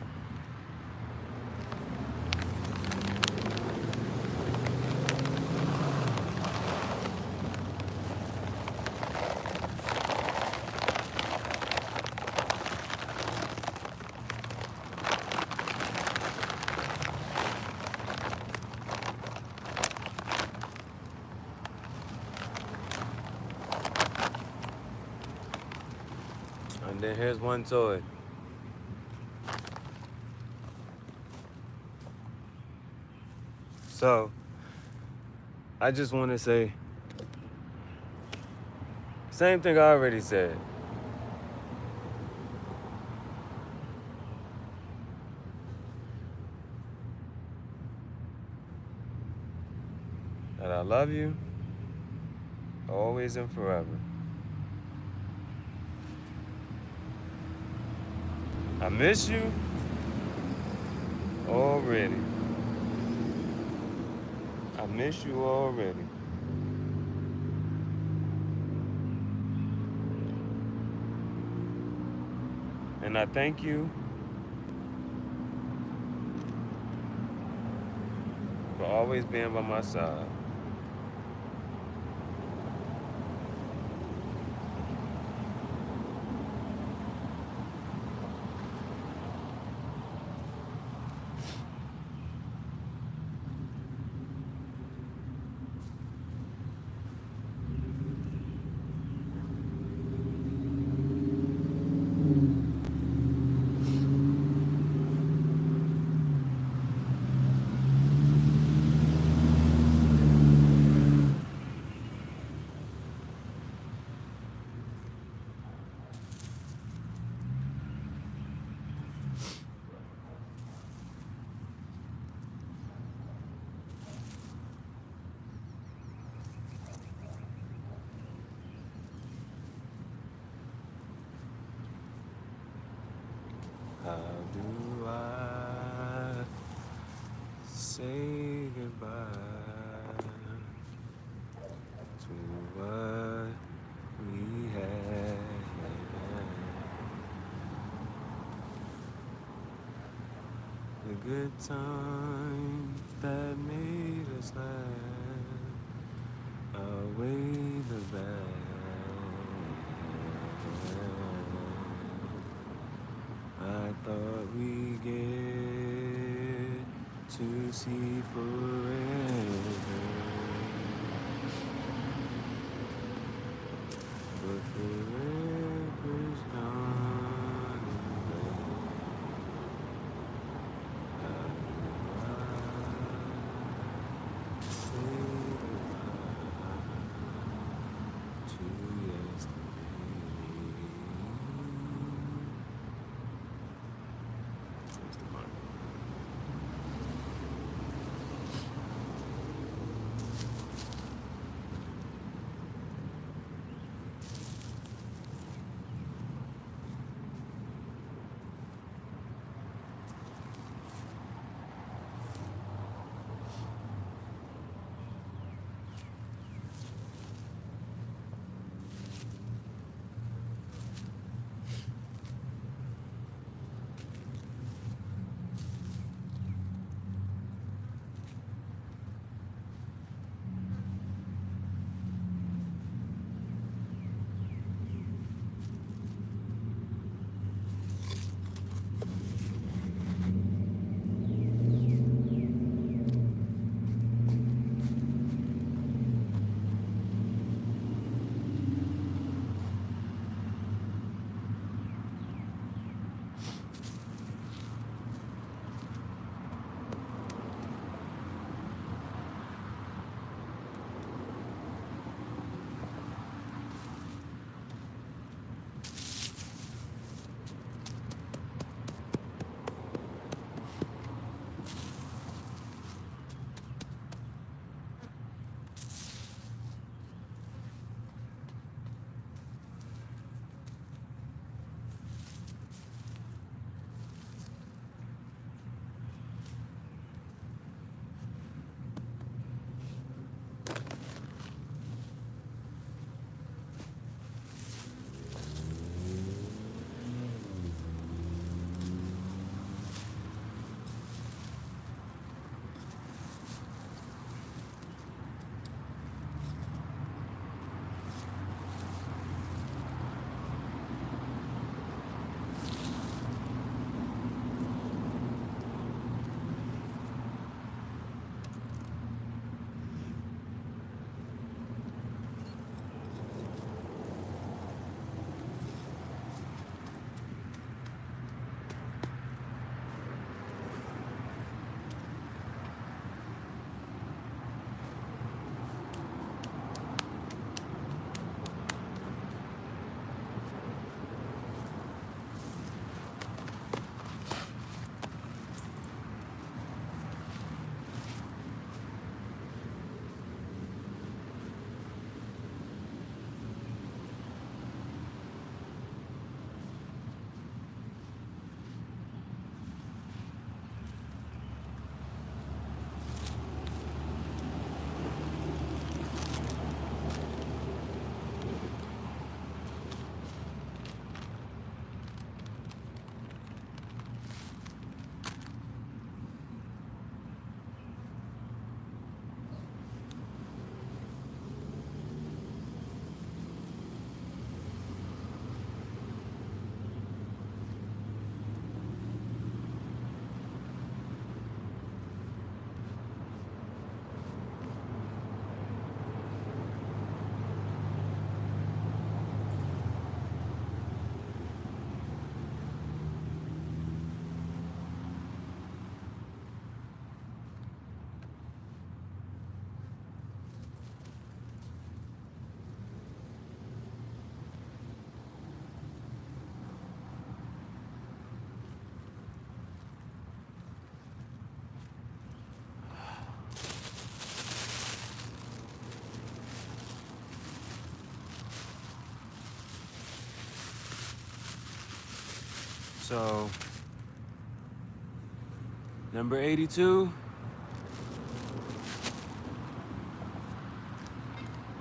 And then here's one toy. So, I just want to say, same thing I already said. That I love you, always and forever. I miss you already. I miss you already. And I thank you for always being by my side. the good times that made us laugh, outweigh the bad. I thought we get to see forever, but forever's gone away. How do I say goodbye to yesterday? That's the part. So, number 82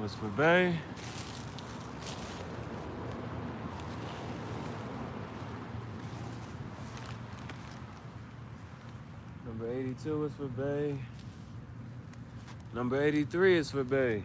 was for Bay. Number 82 is for Bay. Number 83 is for Bay.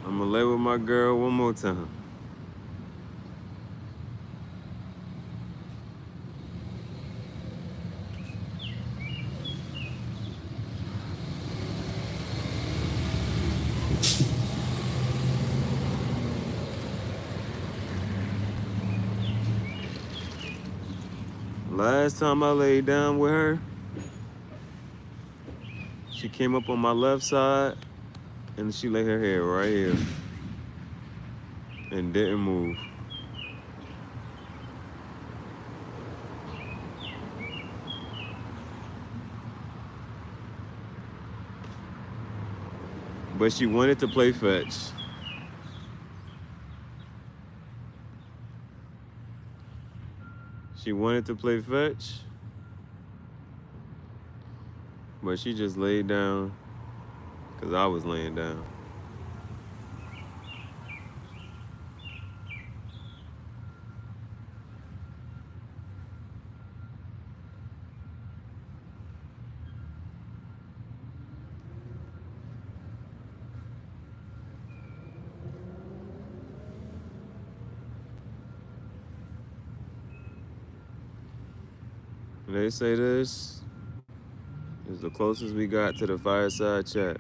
I'ma lay with my girl one more time. Last time I laid down with her, she came up on my left side and she laid her head right here and didn't move. But she wanted to play fetch. She wanted to play fetch, but she just laid down because I was laying down. They say this is the closest we got to the fireside chat.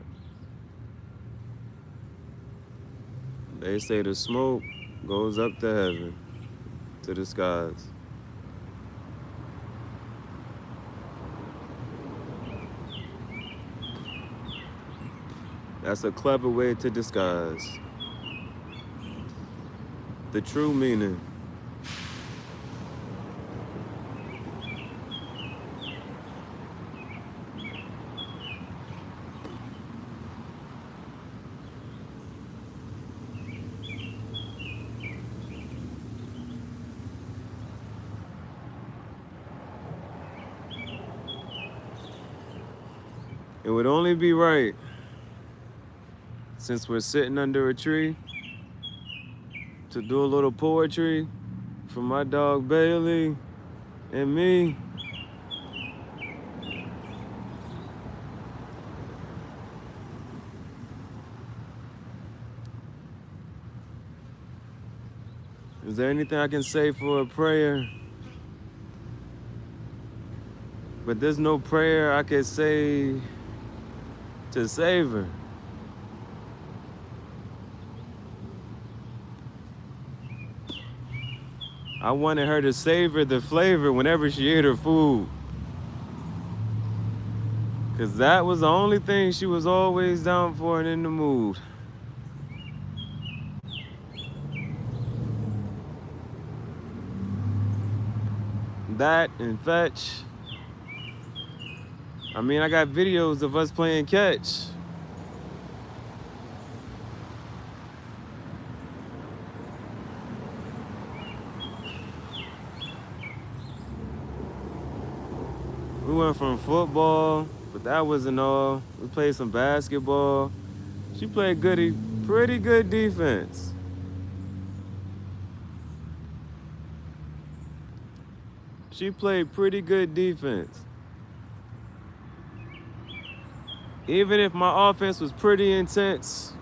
They say the smoke goes up to heaven, to the skies. That's a clever way to disguise the true meaning. It would only be right, since we're sitting under a tree, to do a little poetry for my dog Bailee and me. Is there anything I can say for a prayer? But there's no prayer I could say to save her. I wanted her to savor the flavor whenever she ate her food. Cause that was the only thing she was always down for and in the mood. That and fetch. I mean, I got videos of us playing catch. We went from football, but that wasn't all. We played some basketball. She played pretty good defense. She played pretty good defense. Even if my offense was pretty intense,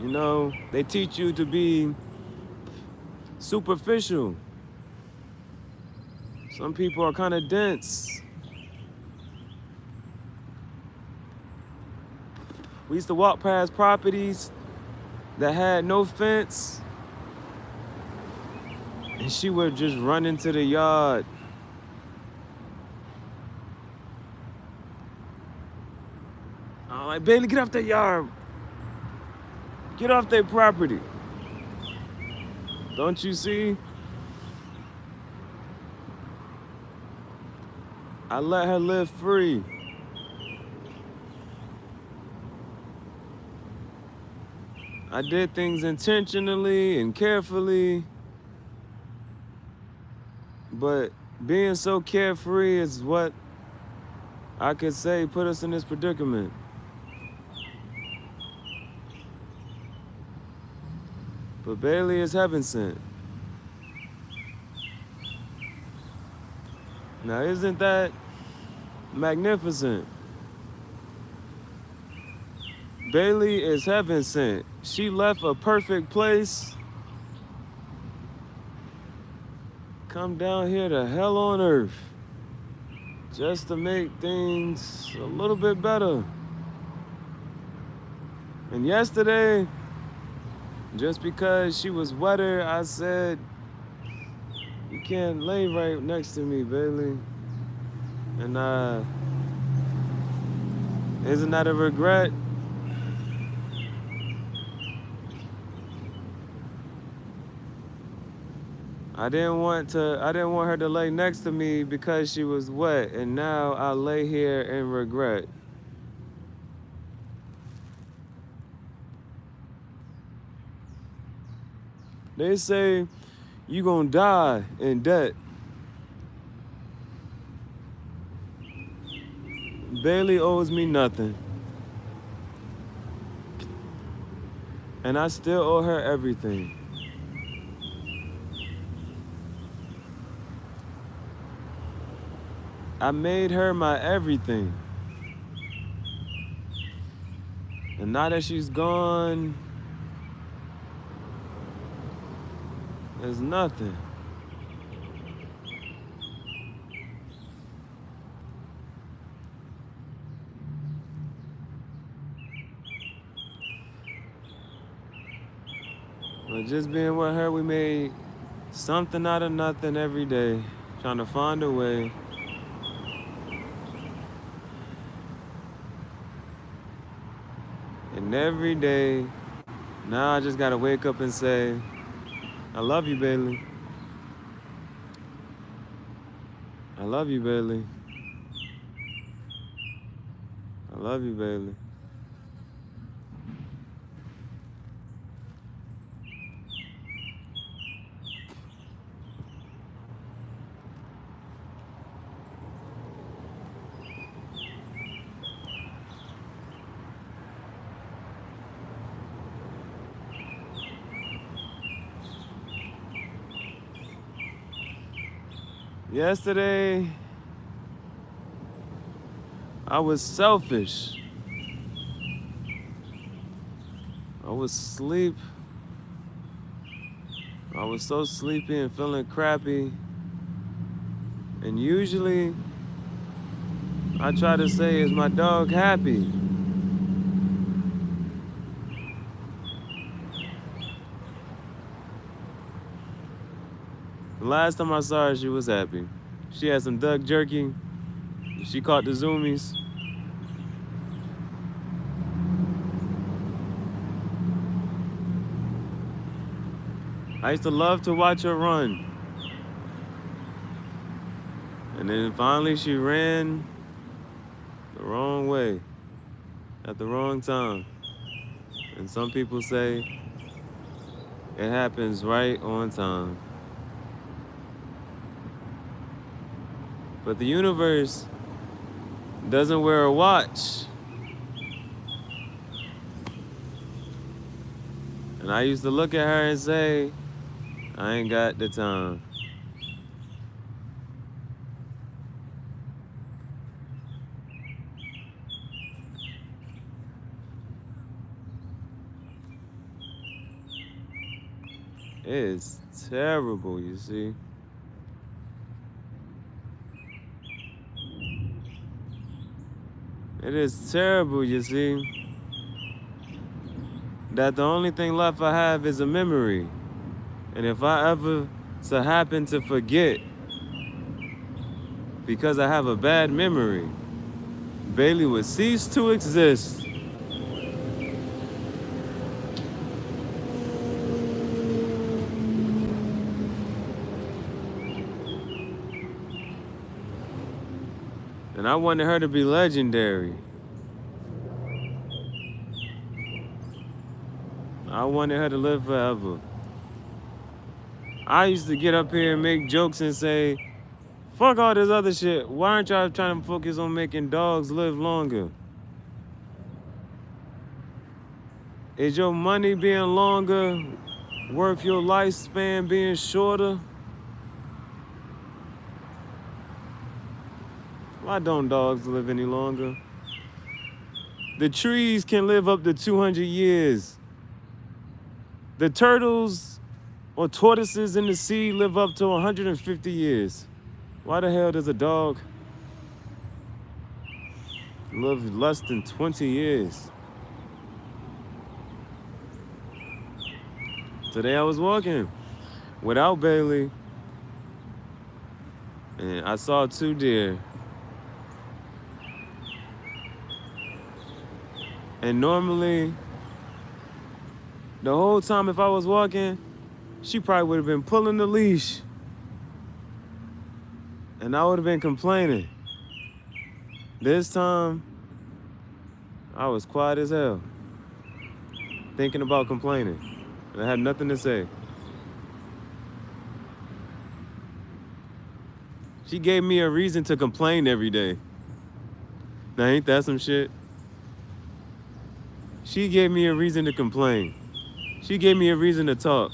you know, they teach you to be superficial. Some people are kind of dense. We used to walk past properties that had no fence, and she would just run into the yard. I'm like, Bailee, get off the yard. Get off their property. Don't you see? I let her live free. I did things intentionally and carefully, but being so carefree is what I could say put us in this predicament. But Bailee is heaven sent. Now, isn't that magnificent? Bailee is heaven sent. She left a perfect place. Come down here to hell on earth. Just to make things a little bit better. And yesterday, just because she was wetter, I said, you can't lay right next to me, Bailee. And isn't that a regret? I didn't want her to lay next to me because she was wet, and now I lay here in regret. They say you gonna die in debt. Bailee owes me nothing. And I still owe her everything. I made her my everything. And now that she's gone, there's nothing. But just being with her, we made something out of nothing every day, trying to find a way. And every day, now I just gotta wake up and say, I love you, Bailee. I love you, Bailee. I love you, Bailee. Yesterday, I was selfish. I was asleep. I was so sleepy and feeling crappy. And usually, I try to say, is my dog happy? The last time I saw her, she was happy. She had some duck jerky. She caught the zoomies. I used to love to watch her run. And then finally she ran the wrong way at the wrong time. And some people say it happens right on time. But the universe doesn't wear a watch. And I used to look at her and say, I ain't got the time. It is terrible, you see. It is terrible, you see, that the only thing left I have is a memory. And if I ever so happen to forget because I have a bad memory, Bailee would cease to exist. And I wanted her to be legendary. I wanted her to live forever. I used to get up here and make jokes and say, fuck all this other shit. Why aren't y'all trying to focus on making dogs live longer? Is your money being longer worth your lifespan being shorter? Why don't dogs live any longer? The trees can live up to 200 years. The turtles or tortoises in the sea live up to 150 years. Why the hell does a dog live less than 20 years? Today I was walking without Bailee, and I saw 2 deer. And normally, the whole time if I was walking, she probably would have been pulling the leash. And I would have been complaining. This time, I was quiet as hell, thinking about complaining. And I had nothing to say. She gave me a reason to complain every day. Now, ain't that some shit? She gave me a reason to complain. She gave me a reason to talk.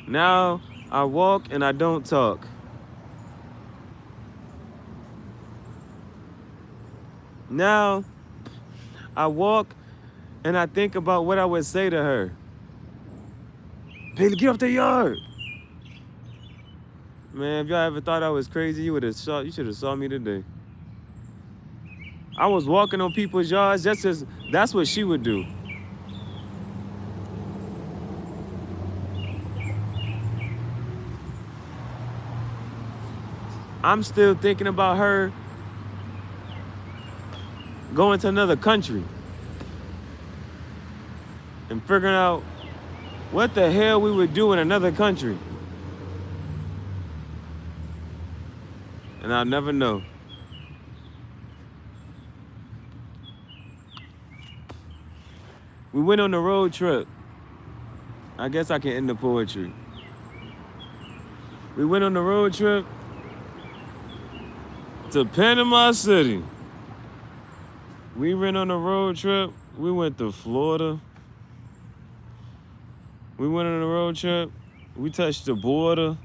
Now, I walk and I don't talk. Now, I walk and I think about what I would say to her. Bailee, get off the yard. Man, if y'all ever thought I was crazy, you should have saw me today. I was walking on people's yards, that's what she would do. I'm still thinking about her going to another country and figuring out what the hell we would do in another country. And I'll never know. We went on a road trip. I guess I can end the poetry. We went on a road trip to Panama City. We went on a road trip. We went to Florida. We went on a road trip. We touched the border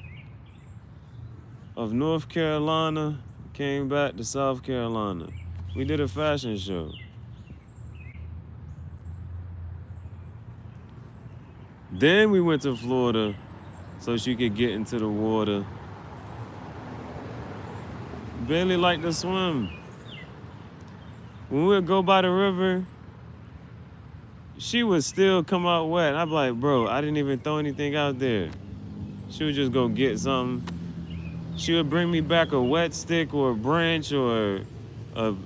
of North Carolina, came back to South Carolina. We did a fashion show. Then we went to Florida so she could get into the water. Bailee liked to swim. When we would go by the river, she would still come out wet. I'd be like, bro, I didn't even throw anything out there. She would just go get something. She would bring me back a wet stick or a branch or what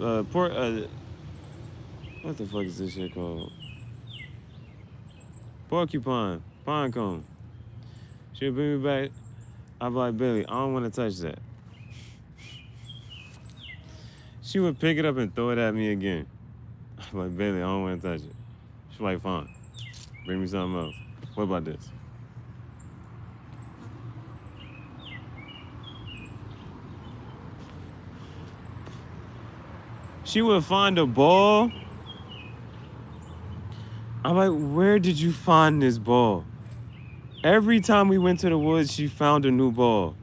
the fuck is this shit called? Porcupine, pine cone. She would bring me back. I'd be like, Bailee, I don't want to touch that. She would pick it up and throw it at me again. I'd be like, Bailee, I don't want to touch it. She's like, fine, bring me something else. What about this? She would find a ball. I'm like, where did you find this ball? Every time we went to the woods, she found a new ball.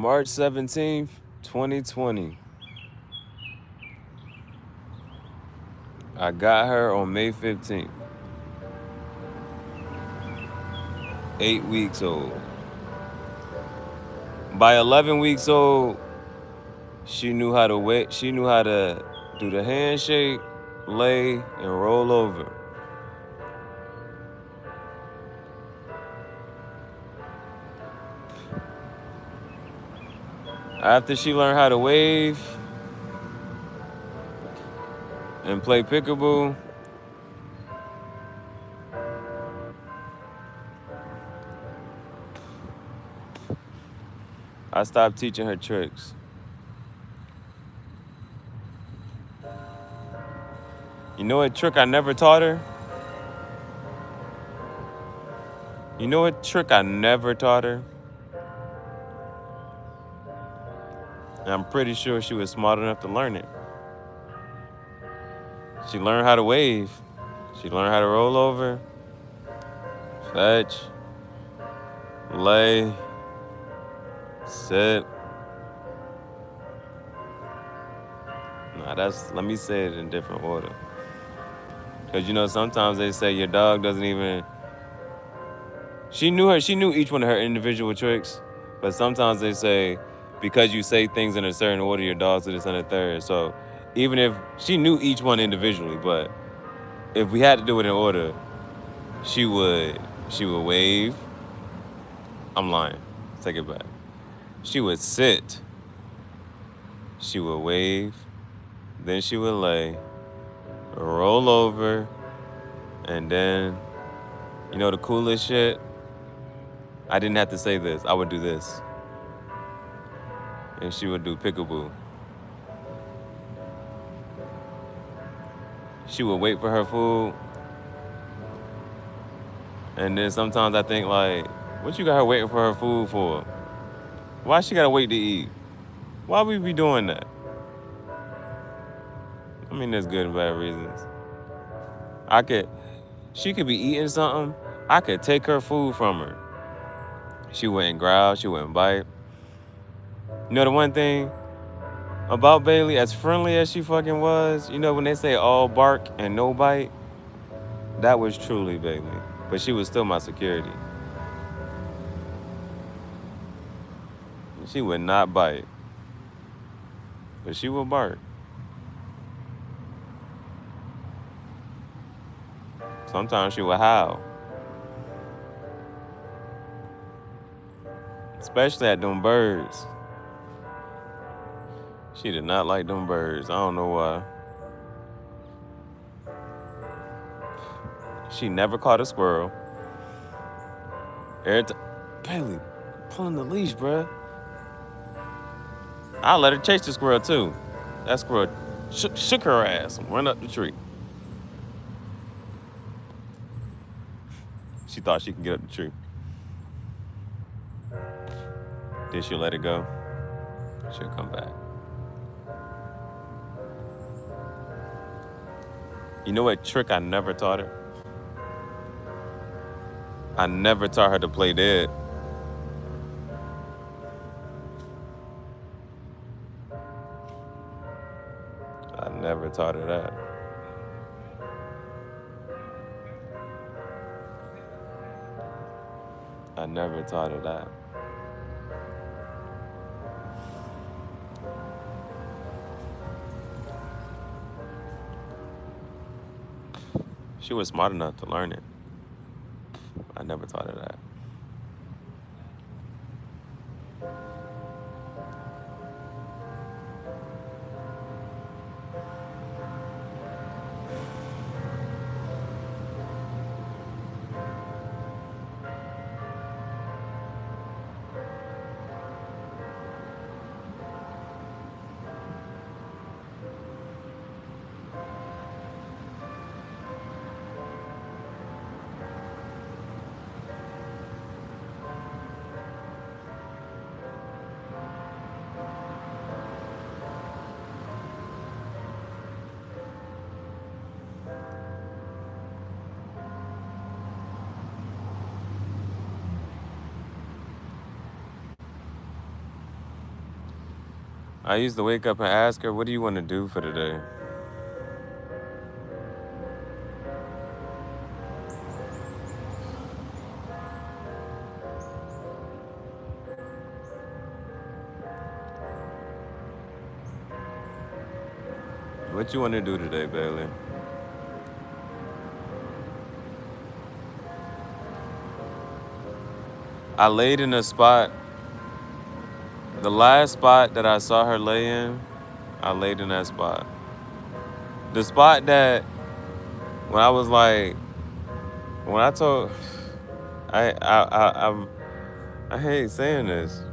March 17th, 2020. I got her on May 15th. 8 weeks old. By 11 weeks old, she knew how to wait. She knew how to do the handshake, lay, and roll over. After she learned how to wave and play peekaboo, I stopped teaching her tricks. You know what trick I never taught her? You know what trick I never taught her? And I'm pretty sure she was smart enough to learn it. She learned how to wave. She learned how to roll over, fetch, lay, sit. Let me say it in different order. Because you know, sometimes they say your dog doesn't even, she knew each one of her individual tricks, but sometimes they say, because you say things in a certain order, your dog's do this in a third. So even if she knew each one individually, but if we had to do it in order, she would wave. I'm lying. Take it back. She would sit. She would wave. Then she would lay, roll over, and then, you know the coolest shit? I didn't have to say this. I would do this. And she would do peekaboo. She would wait for her food. And then sometimes I think like, what you got her waiting for her food for? Why she gotta wait to eat? Why we be doing that? I mean, there's good and bad reasons. She could be eating something. I could take her food from her. She wouldn't growl, she wouldn't bite. You know the one thing about Bailee, as friendly as she fucking was, you know when they say all bark and no bite? That was truly Bailee. But she was still my security. She would not bite. But she would bark. Sometimes she would howl. Especially at them birds. She did not like them birds. I don't know why. She never caught a squirrel. Every time, Bailee, pulling the leash, bruh. I let her chase the squirrel too. That squirrel shook her ass and went up the tree. She thought she could get up the tree. Then she'll let it go. She'll come back. You know what trick I never taught her? I never taught her to play dead. I never taught her that. I never taught her that. She was smart enough to learn it. I never taught her that. I used to wake up and ask her, what do you want to do for the day? What you want to do today, Bailee? I laid in a spot. The last spot that I saw her lay in, I laid in that spot. The spot that when I was like, when I told, I hate saying this.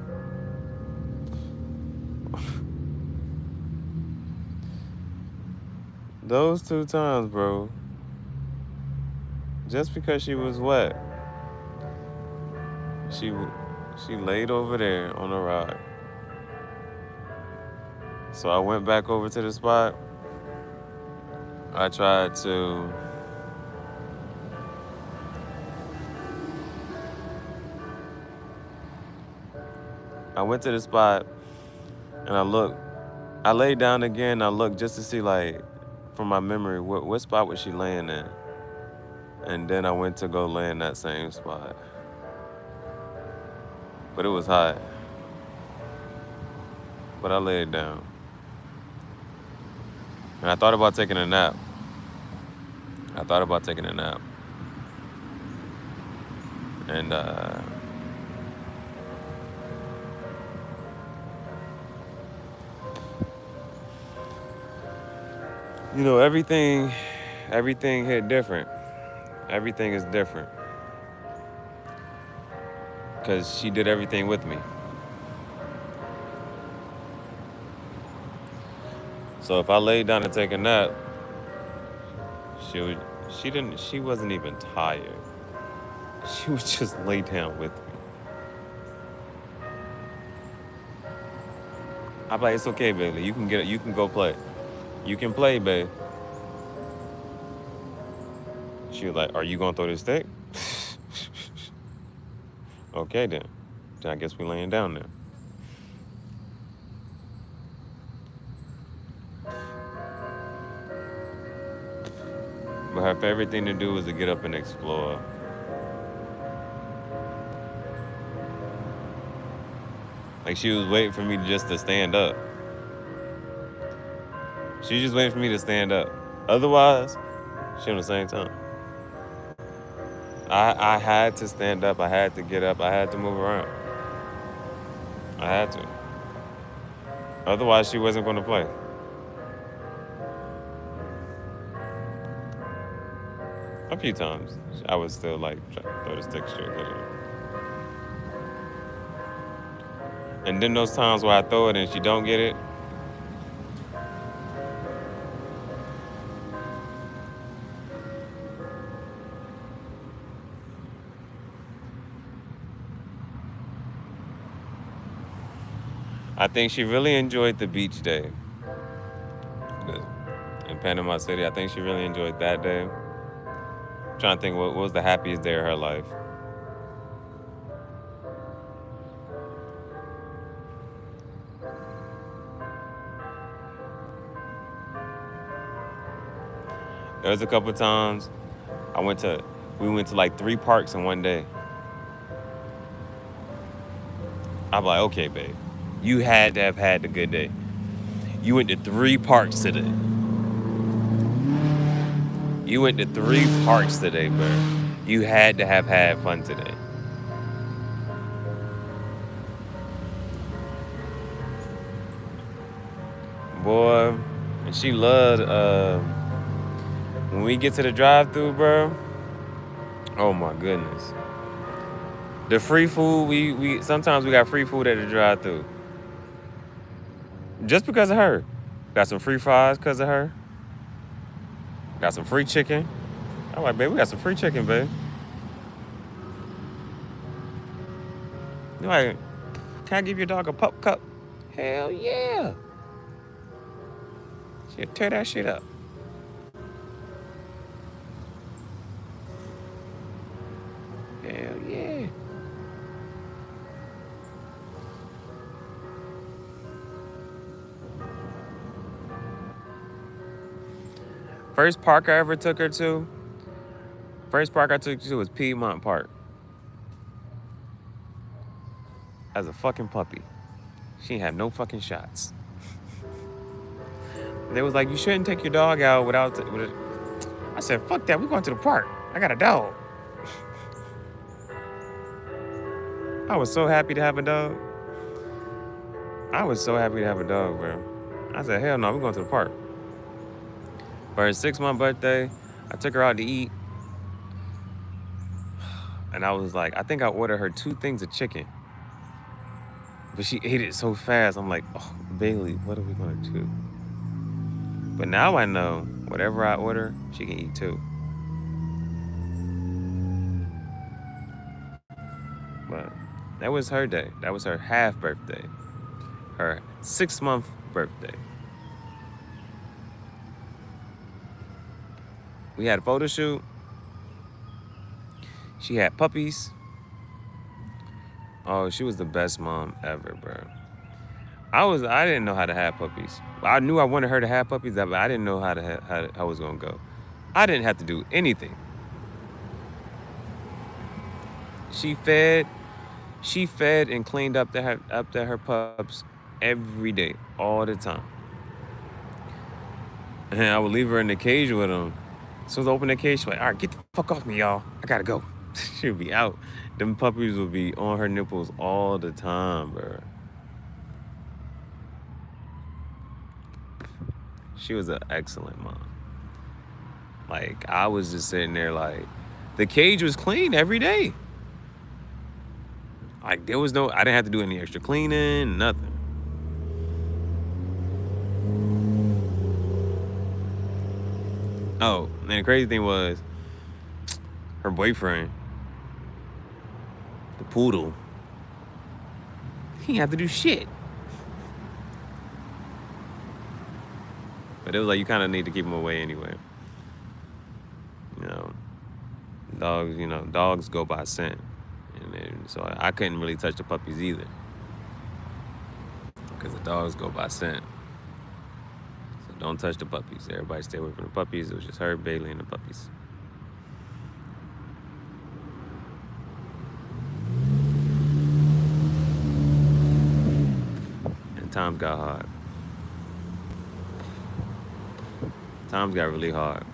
Those 2 times, bro. Just because she was wet, she laid over there on the rock. So I went back over to the spot. I tried to I went to the spot and I looked. I laid down again. I looked just to see, like, from my memory, what spot was she laying in? And then I went to go lay in that same spot. But it was hot. But I laid down. And I thought about taking a nap. And you know, everything hit different. Everything is different. Because she did everything with me. So if I laid down to take a nap, she wasn't even tired. She would just lay down with me. I'm like, it's okay, Bailee. You can get it. You can go play. You can play, babe. She was like, are you gonna throw this stick? Okay then. I guess we laying down there. But her favorite thing to do was to get up and explore. Like, she was waiting for me just to stand up. She was just waiting for me to stand up. Otherwise, she on the same time. I had to stand up. I had to get up. I had to move around. I had to. Otherwise, she wasn't going to play. A few times, I was still like trying to throw the stick straight at her. And then those times where I throw it and she don't get it, I think she really enjoyed the beach day. In Panama City, I think she really enjoyed that day. I'm trying to think what was the happiest day of her life. There was a couple times we went to like 3 parks in one day. I'm like, okay, babe, you had to have had a good day. You went to 3 parks today. You went to 3 parks today, bro. You had to have had fun today. Boy, and she loved, when we get to the drive-thru, bro, oh my goodness. The free food, we sometimes we got free food at the drive-thru. Just because of her. Got some free fries because of her. Got some free chicken. I'm like, babe, we got some free chicken, babe. You're like, can I give your dog a pup cup? Hell yeah. She'll tear that shit up. Hell yeah. First park I ever took her to, first park I took her to was Piedmont Park. As a fucking puppy. She ain't had no fucking shots. They was like, you shouldn't take your dog out without... I said, fuck that, we going to the park. I got a dog. I was so happy to have a dog. I was so happy to have a dog, bro. I said, hell no, we're going to the park. For her 6-month birthday, I took her out to eat. And I was like, I think I ordered her 2 things of chicken. But she ate it so fast. I'm like, oh, Bailee, what are we going to do? But now I know whatever I order, she can eat too. But that was her day. That was her half birthday. Her 6-month birthday. We had a photo shoot. She had puppies. Oh, she was the best mom ever, bro. I didn't know how to have puppies. I knew I wanted her to have puppies, but I didn't know how it was gonna go. I didn't have to do anything. She fed and cleaned up to her pups every day, all the time. And I would leave her in the cage with them. As soon as I open the cage, she's like, all right, get the fuck off me, y'all. I gotta go. She'd be out. Them puppies would be on her nipples all the time, bro. She was an excellent mom. Like, I was just sitting there like, the cage was clean every day. Like, I didn't have to do any extra cleaning, nothing. Oh, and the crazy thing was, her boyfriend, the poodle, he didn't have to do shit. But it was like, you kind of need to keep him away anyway. Dogs go by scent. So I couldn't really touch the puppies either. Because the dogs go by scent. So don't touch the puppies. Everybody stay away from the puppies. It was just her, Bailee, and the puppies. And times got hard. Times got really hard.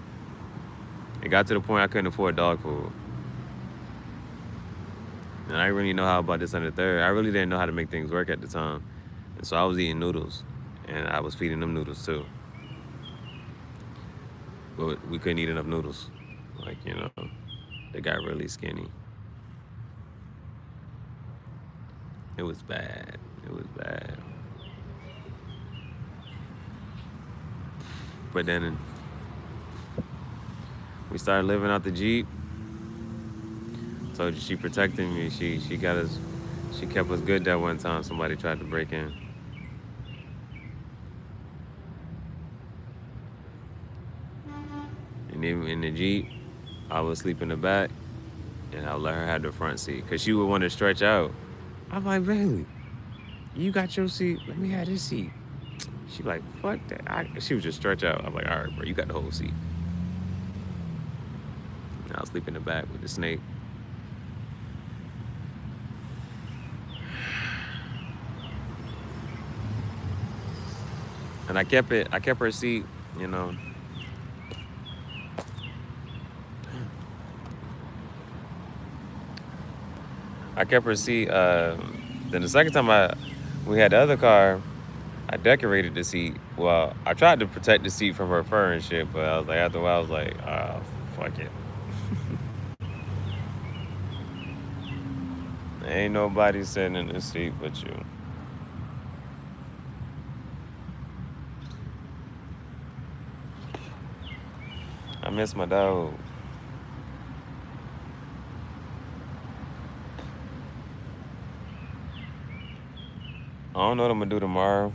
It got to the point I couldn't afford dog food. And I didn't really know how about this on the third. I really didn't know how to make things work at the time. And so I was eating noodles. And I was feeding them noodles too. But we couldn't eat enough noodles. They got really skinny. It was bad. It was bad. But then we started living out the Jeep. Told you she protected me. She kept us good that one time somebody tried to break in. And even in the Jeep, I would sleep in the back and I would let her have the front seat. Cause she would want to stretch out. I'm like, Bailee, you got your seat, let me have this seat. She like, fuck that. She would just stretch out. I'm like, all right, bro, you got the whole seat. And I'll sleep in the back with the snake. And I kept her seat, I kept her seat. Then the second time we had the other car, I decorated the seat. Well, I tried to protect the seat from her fur and shit, but I was like, after a while, I was like, fuck it. Ain't nobody sitting in the seat but you. I miss my dog. I don't know what I'm gonna do tomorrow.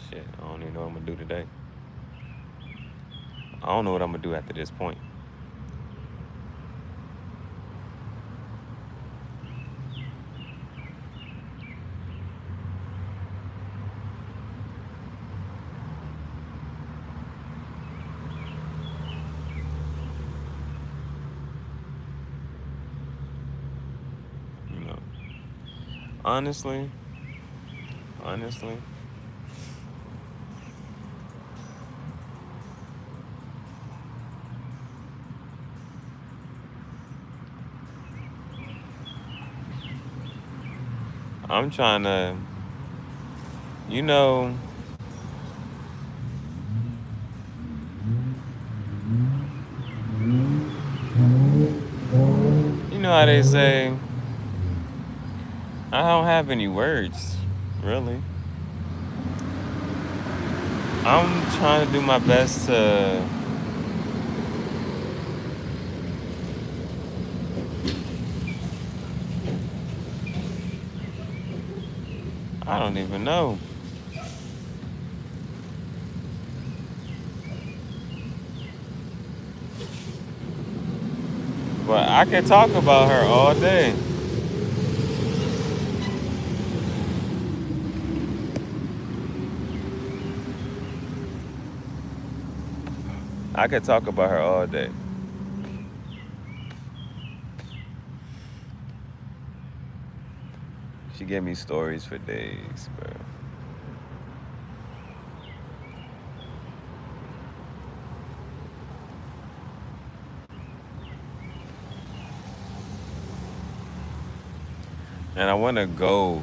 Shit, I don't even know what I'm gonna do today. I don't know what I'm gonna do after this point. honestly, I'm trying to, you know, you know how they say, I don't have any words, really. I'm trying to do my best to, I don't even know. But I could talk about her all day. I could talk about her all day. She gave me stories for days, bro. And I want to go.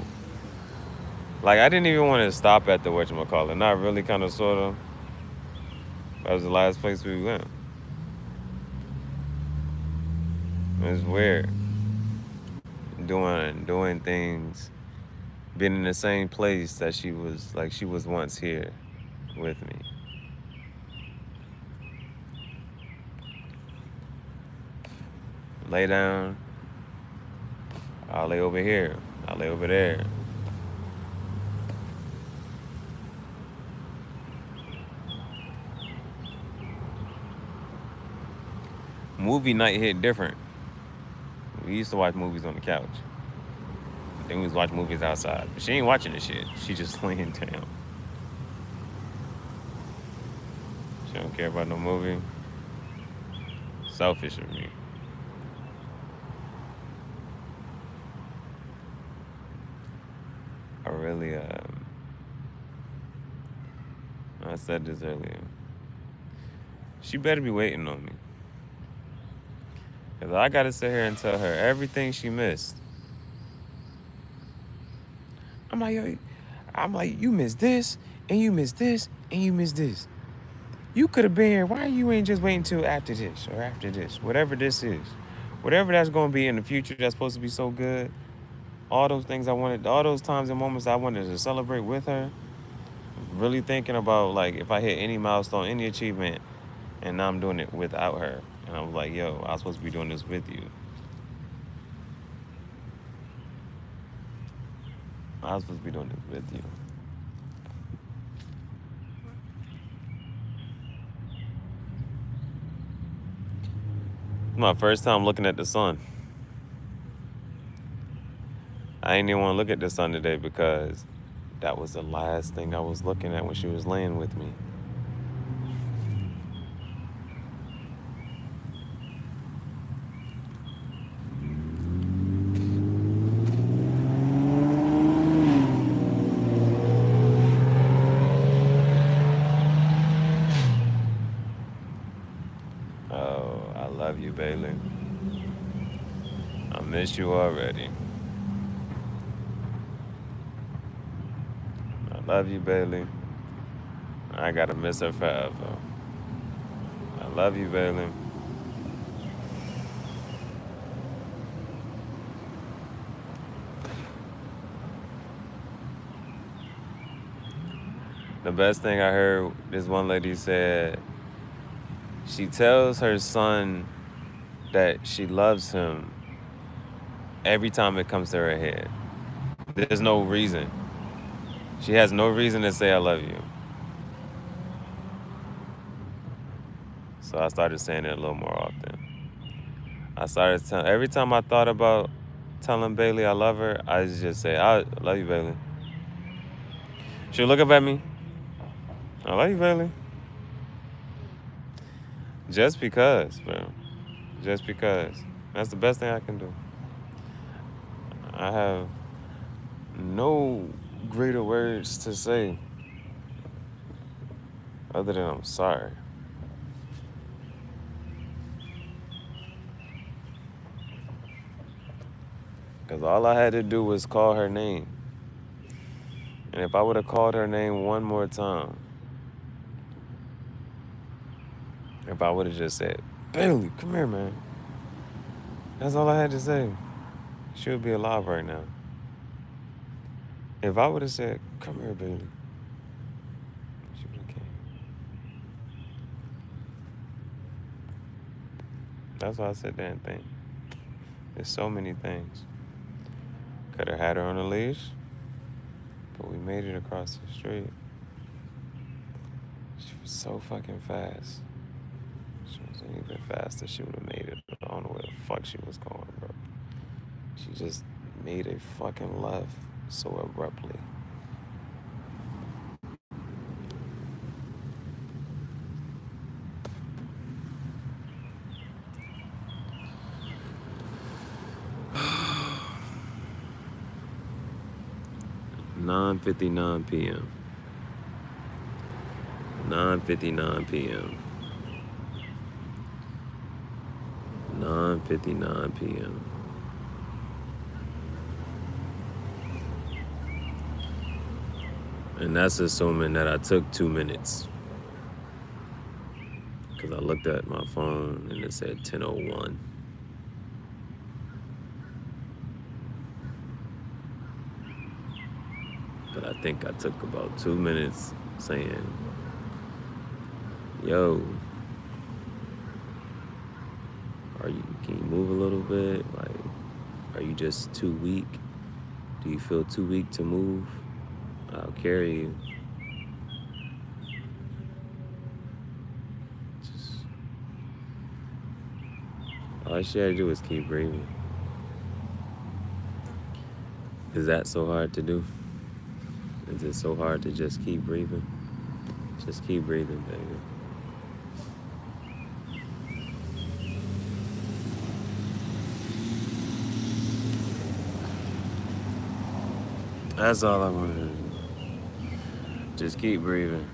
Like, I didn't even want to stop at the whatchamacallit. Not really, kind of, sort of. That was the last place we went. It was weird. Doing things, being in the same place that she was once here with me. Lay down. I'll lay over here. I'll lay over there. Movie night hit different. We used to watch movies on the couch. Then we was watching movies outside. But she ain't watching this shit. She just laying down. She don't care about no movie. Selfish of me. I really, I said this earlier. She better be waiting on me. Because I got to sit here and tell her everything she missed. I'm like, you missed this, and you missed this, and you missed this. You could have been here. Why you ain't just waiting till after this or after this? Whatever this is. Whatever that's going to be in the future that's supposed to be so good. All those things I wanted, all those times and moments I wanted to celebrate with her. Really thinking about, like, if I hit any milestone, any achievement, and now I'm doing it without her. And I was like, yo, I was supposed to be doing this with you. I was supposed to be doing this with you. It's my first time looking at the sun. I ain't even want to look at the sun today because that was the last thing I was looking at when she was laying with me. Oh, I love you, Bailee. I miss you already. I love you, Bailee. I gotta miss her forever. I love you, Bailee. The best thing I heard, this one lady said, she tells her son that she loves him every time it comes to her head. There's no reason. She has no reason to say I love you. So I started saying it a little more often. I started telling, every time I thought about telling Bailee I love her, I just say, I love you, Bailee. She'll look up at me. I love you, Bailee. Just because, bro. Just because. That's the best thing I can do. I have no greater words to say other than I'm sorry. Because all I had to do was call her name. And if I would have called her name one more time, if I would have just said, Bailee, come here, man. That's all I had to say. She would be alive right now. If I would have said, come here, Bailee, she would have came. That's why I sit there and think. There's so many things. Could have had her on a leash, but we made it across the street. She was so fucking fast. She wasn't even faster. She would have made it. I don't know where the fuck she was going, bro. She just made a fucking left so abruptly. (9:59 p.m.) 9:59 p.m. 9:59 p.m. And that's assuming that I took 2 minutes. Because I looked at my phone and it said 10:01. But I think I took about 2 minutes saying, yo, can you move a little bit? Like, are you just too weak? Do you feel too weak to move? I'll carry you. All she had to do was keep breathing. Is that so hard to do? Is it so hard to just keep breathing? Just keep breathing, baby. That's all I want to do. Just keep breathing.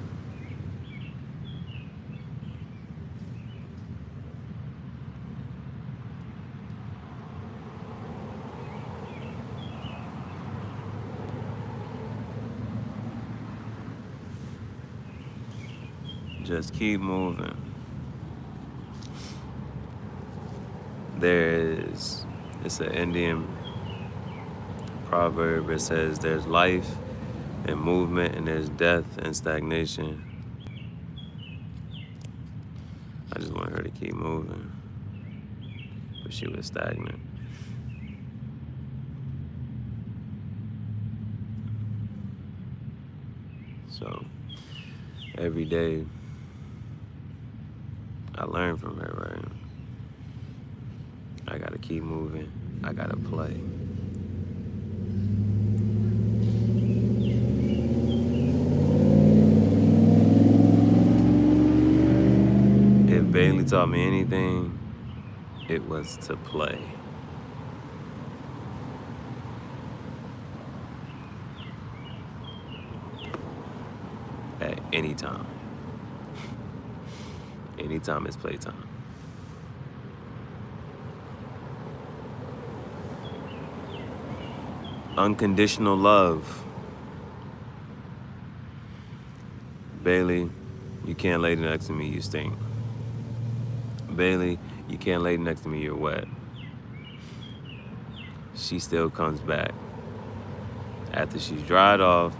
Just keep moving. It's an Indian proverb. It says there's life and movement and there's death and stagnation. I just want her to keep moving. But she was stagnant. So every day I learn from her, right? I gotta keep moving. I gotta play. If Bailee taught me anything, it was to play. At any time. Anytime it's playtime. Unconditional love. Bailee, you can't lay next to me, you stink. Bailee, you can't lay next to me, you're wet. She still comes back. After she's dried off,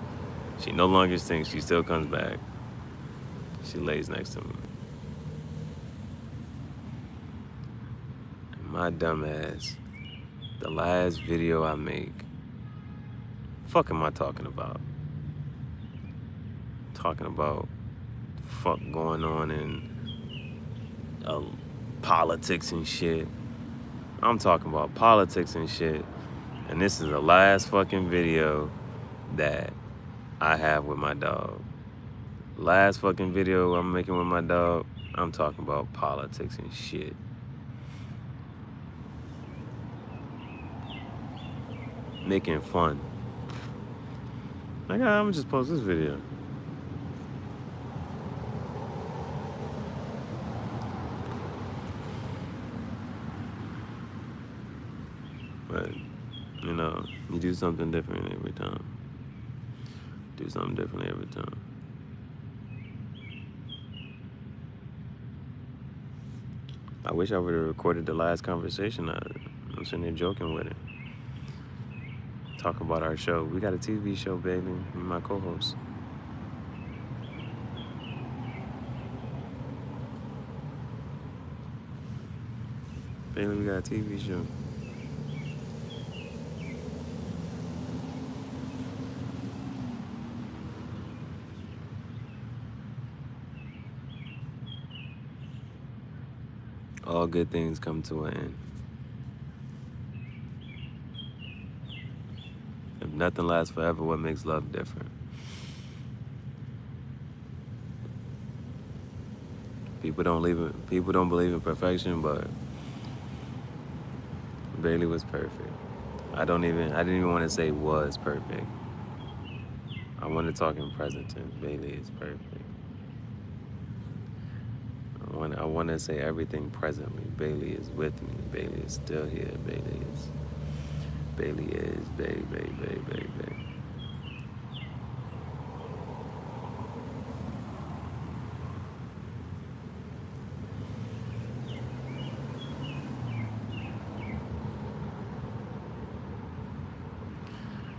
she no longer stinks, she still comes back. She lays next to me. And my dumb ass, the last video I make, fuck am I talking about? Talking about fuck going on in politics and shit. I'm talking about politics and shit. And this is the last fucking video that I have with my dog. Last fucking video I'm making with my dog, I'm talking about politics and shit. Making fun Like, I'm gonna just post this video. But, you know, you do something different every time. Do something differently every time. I wish I would have recorded the last conversation. I'm sitting there joking with it. Talk about our show. We got a TV show, baby. My co-host. Bailee, we got a TV show. All good things come to an end. If nothing lasts forever, what makes love different? People don't believe in perfection, but Bailee was perfect. I didn't even want to say was perfect. I want to talk in present tense. Bailee is perfect. I want to say everything presently. Bailee is with me. Bailee is still here. Bailee is, baby.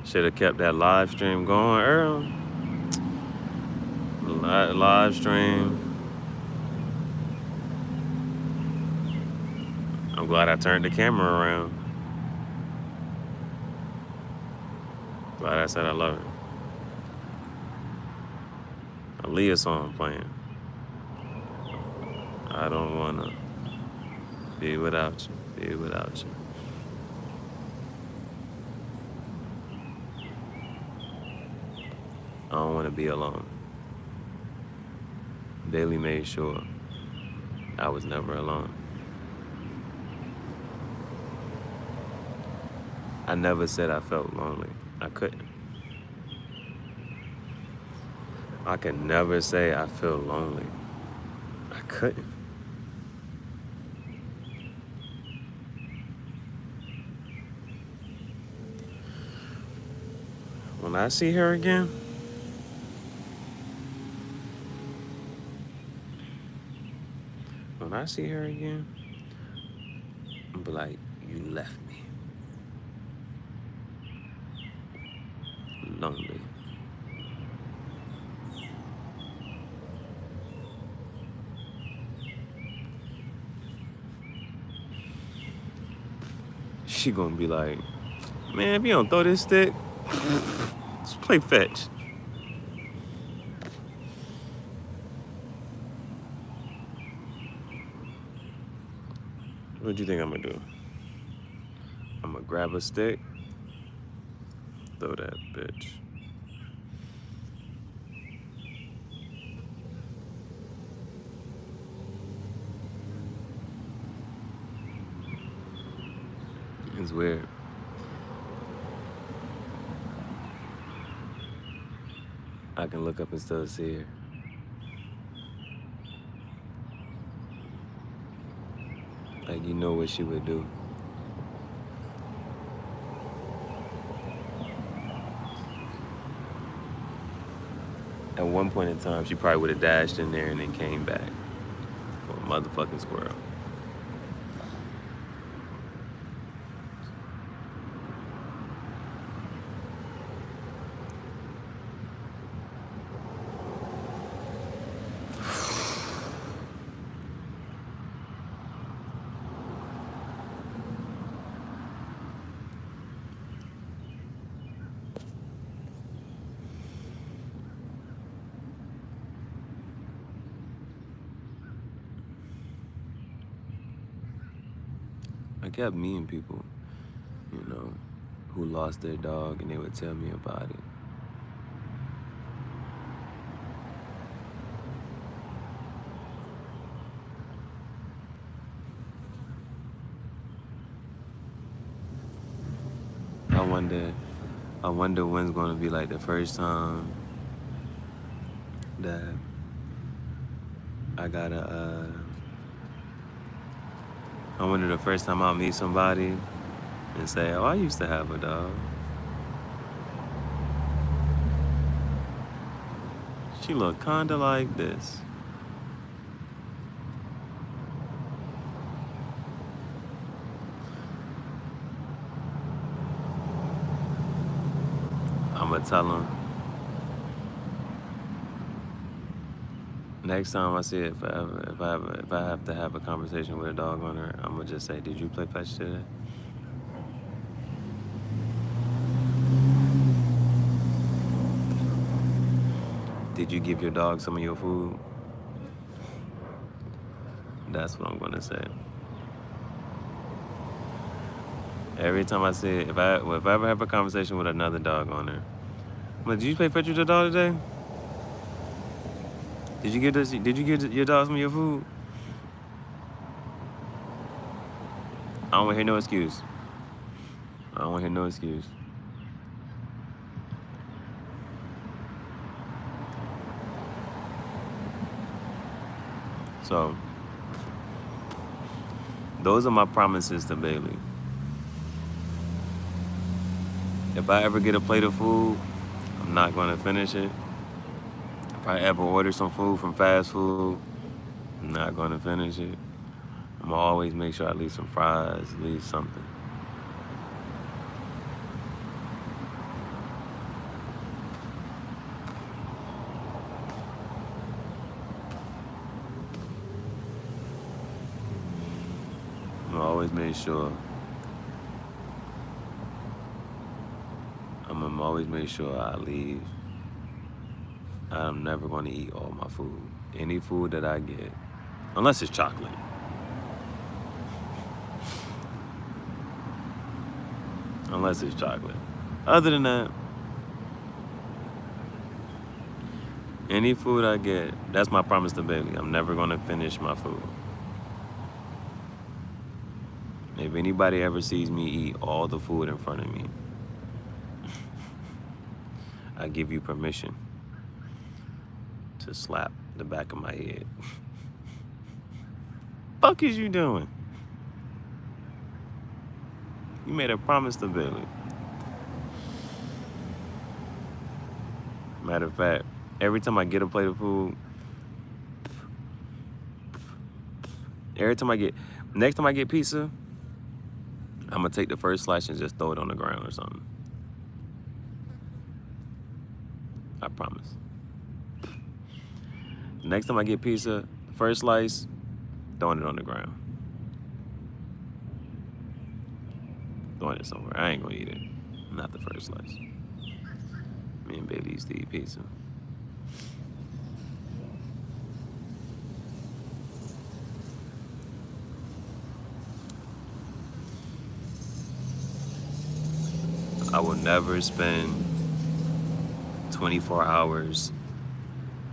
Should have kept that live stream going, Earl. Live stream. I'm glad I turned the camera around. Glad I said I love it. Aaliyah song playing. I don't wanna be without you, be without you. I don't wanna be alone. Bailee made sure I was never alone. I never said I felt lonely. I couldn't. I could never say I feel lonely. I couldn't. When I see her again, I'll be like, you left me lonely. She gonna be like, man, if you don't throw this stick, let's play fetch. What do you think I'm gonna do? I'm gonna grab a stick, throw that bitch. It's weird. I can look up and still see her. Like, you know what she would do. At one point in time, she probably would have dashed in there and then came back for a motherfucking squirrel. I kept meeting people, you know, who lost their dog, and they would tell me about it. I I wonder when's going to be like the first time that I gotta, I wonder the first time I'll meet somebody and say, oh, I used to have a dog. She looked kinda like this. I'ma tell him. Next time I see it, if I have to have a conversation with a dog owner, I'ma just say, did you play fetch today? Did you give your dog some of your food? That's what I'm gonna say. Every time I see it, if I ever have a conversation with another dog owner, I'm like, did you play fetch with your dog today? Did you give your dog some of your food? I don't want to hear no excuse. I don't want to hear no excuse. So, those are my promises to Bailee. If I ever get a plate of food, I'm not going to finish it. If I ever order some food from fast food, I'm not going to finish it. I'm going to always make sure I leave some fries, leave something. I'm going to always make sure. I'm going to always make sure I leave. I'm never going to eat all my food. Any food that I get, unless it's chocolate. Unless it's chocolate. Other than that, any food I get, that's my promise to Bailee. I'm never going to finish my food. If anybody ever sees me eat all the food in front of me, I give you permission to slap the back of my head. Fuck is you doing? You made a promise to Bailee. Matter of fact, every time I get a plate of food, next time I get pizza, I'm gonna take the first slice and just throw it on the ground or something. I promise. Next time I get pizza, first slice, throwing it on the ground. Throwing it somewhere. I ain't gonna eat it. Not the first slice. Me and Bailee used to eat pizza. I will never spend 24 hours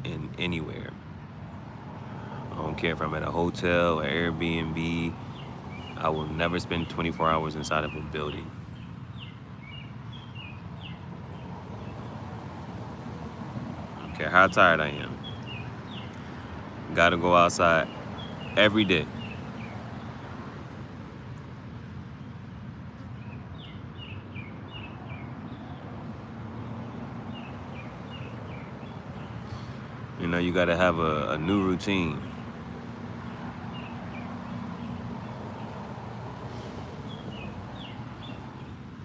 in anywhere. I don't care if I'm at a hotel or Airbnb. I will never spend 24 hours inside of a building. I don't care how tired I am. Gotta go outside every day. You know, you gotta have a new routine.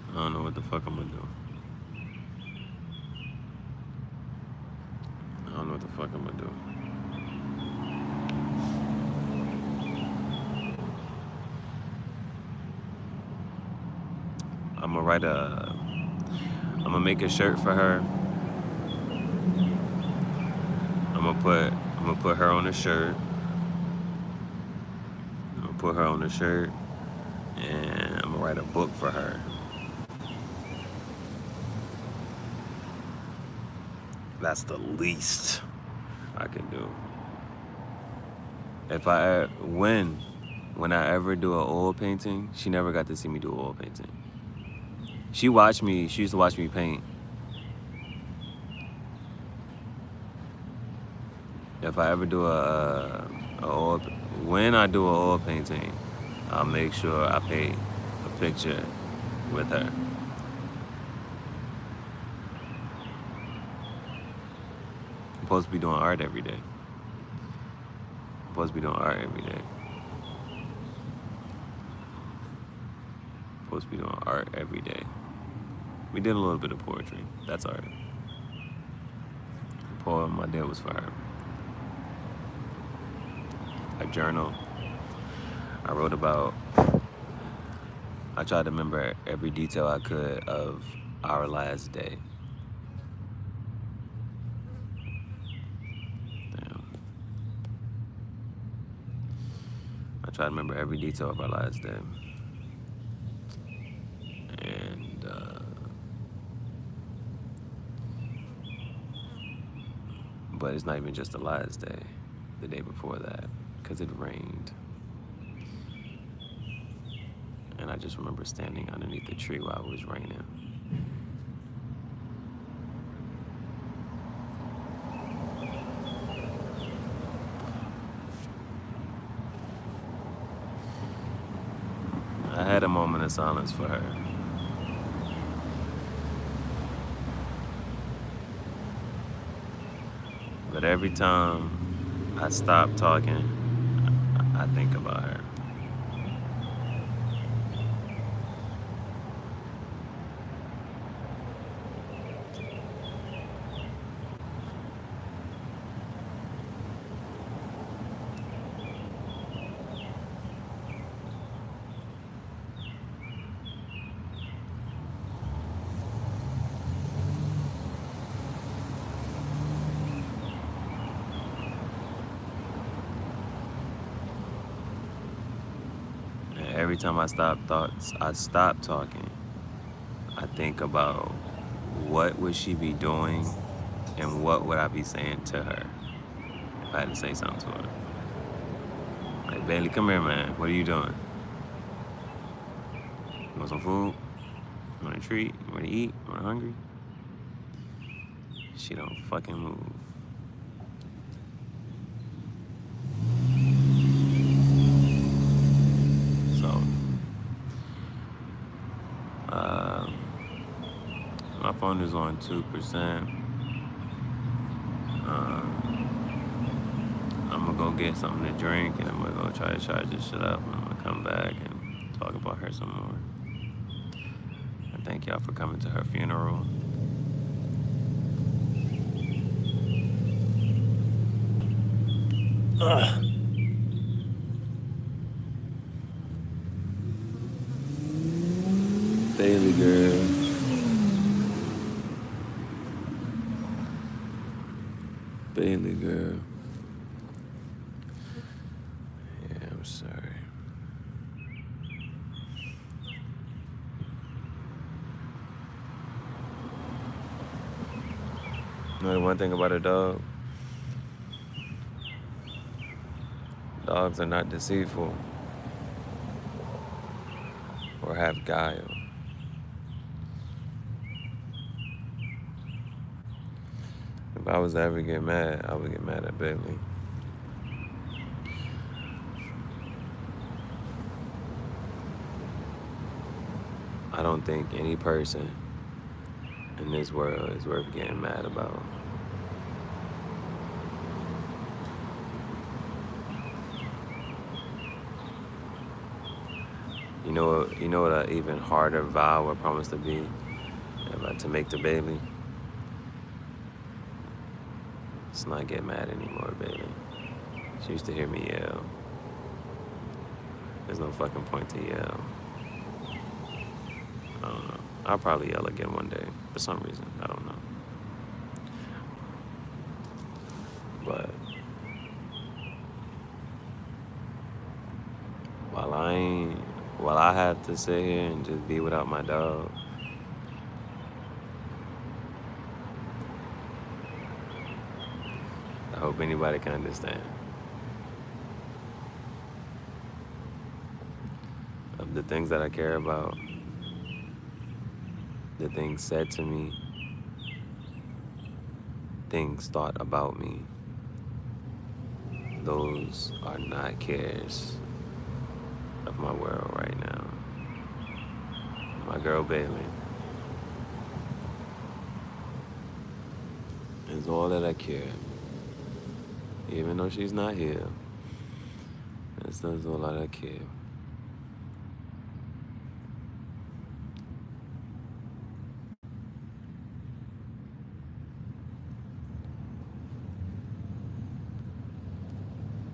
I don't know what the fuck I'm gonna do. I don't know what the fuck I'm gonna do. I'm gonna make a shirt for her. I'm gonna put her on the shirt. I'm gonna put her on the shirt, and I'm gonna write a book for her. That's the least I can do. When I ever do an oil painting, she never got to see me do oil painting. She watched me. She used to watch me paint. If I ever do when I do an oil painting, I'll make sure I paint a picture with her. I'm supposed to be doing art every day. Supposed to be doing art every day. Supposed to be doing art every day. We did a little bit of poetry. That's art. The poem I did was for her. A journal. I wrote about. I tried to remember every detail I could of our last day. Damn. I tried to remember every detail of our last day. And but it's not even just the last day, the day before that, because it rained. And I just remember standing underneath the tree while it was raining. I had a moment of silence for her. But every time I stop talking, I think about her. Every time I stop talking, I think about what would she be doing and what would I be saying to her if I had to say something to her. Like, Bailee, come here, man. What are you doing? You want some food? You want a treat? You want to eat? You want hungry? She don't fucking move. My phone is on 2%. I'm gonna go get something to drink and I'm gonna go try to charge this shit up. And I'm gonna come back and talk about her some more. And thank y'all for coming to her funeral. Bailee girl. Bailee girl. Yeah, I'm sorry. You know the one thing about a dog? Dogs are not deceitful or have guile. If I was to ever get mad, I would get mad at Bailee. I don't think any person in this world is worth getting mad about. You know what an even harder vow or promise to be to make to Bailee? Let's not get mad anymore, Bailee. She used to hear me yell. There's no fucking point to yell. I don't know. I'll probably yell again one day for some reason. I don't know. But while I have to sit here and just be without my dog, I hope anybody can understand. Of the things that I care about, the things said to me, things thought about me, those are not cares of my world right now. My girl Bailee is all that I care. Even though she's not here, that's all that I care.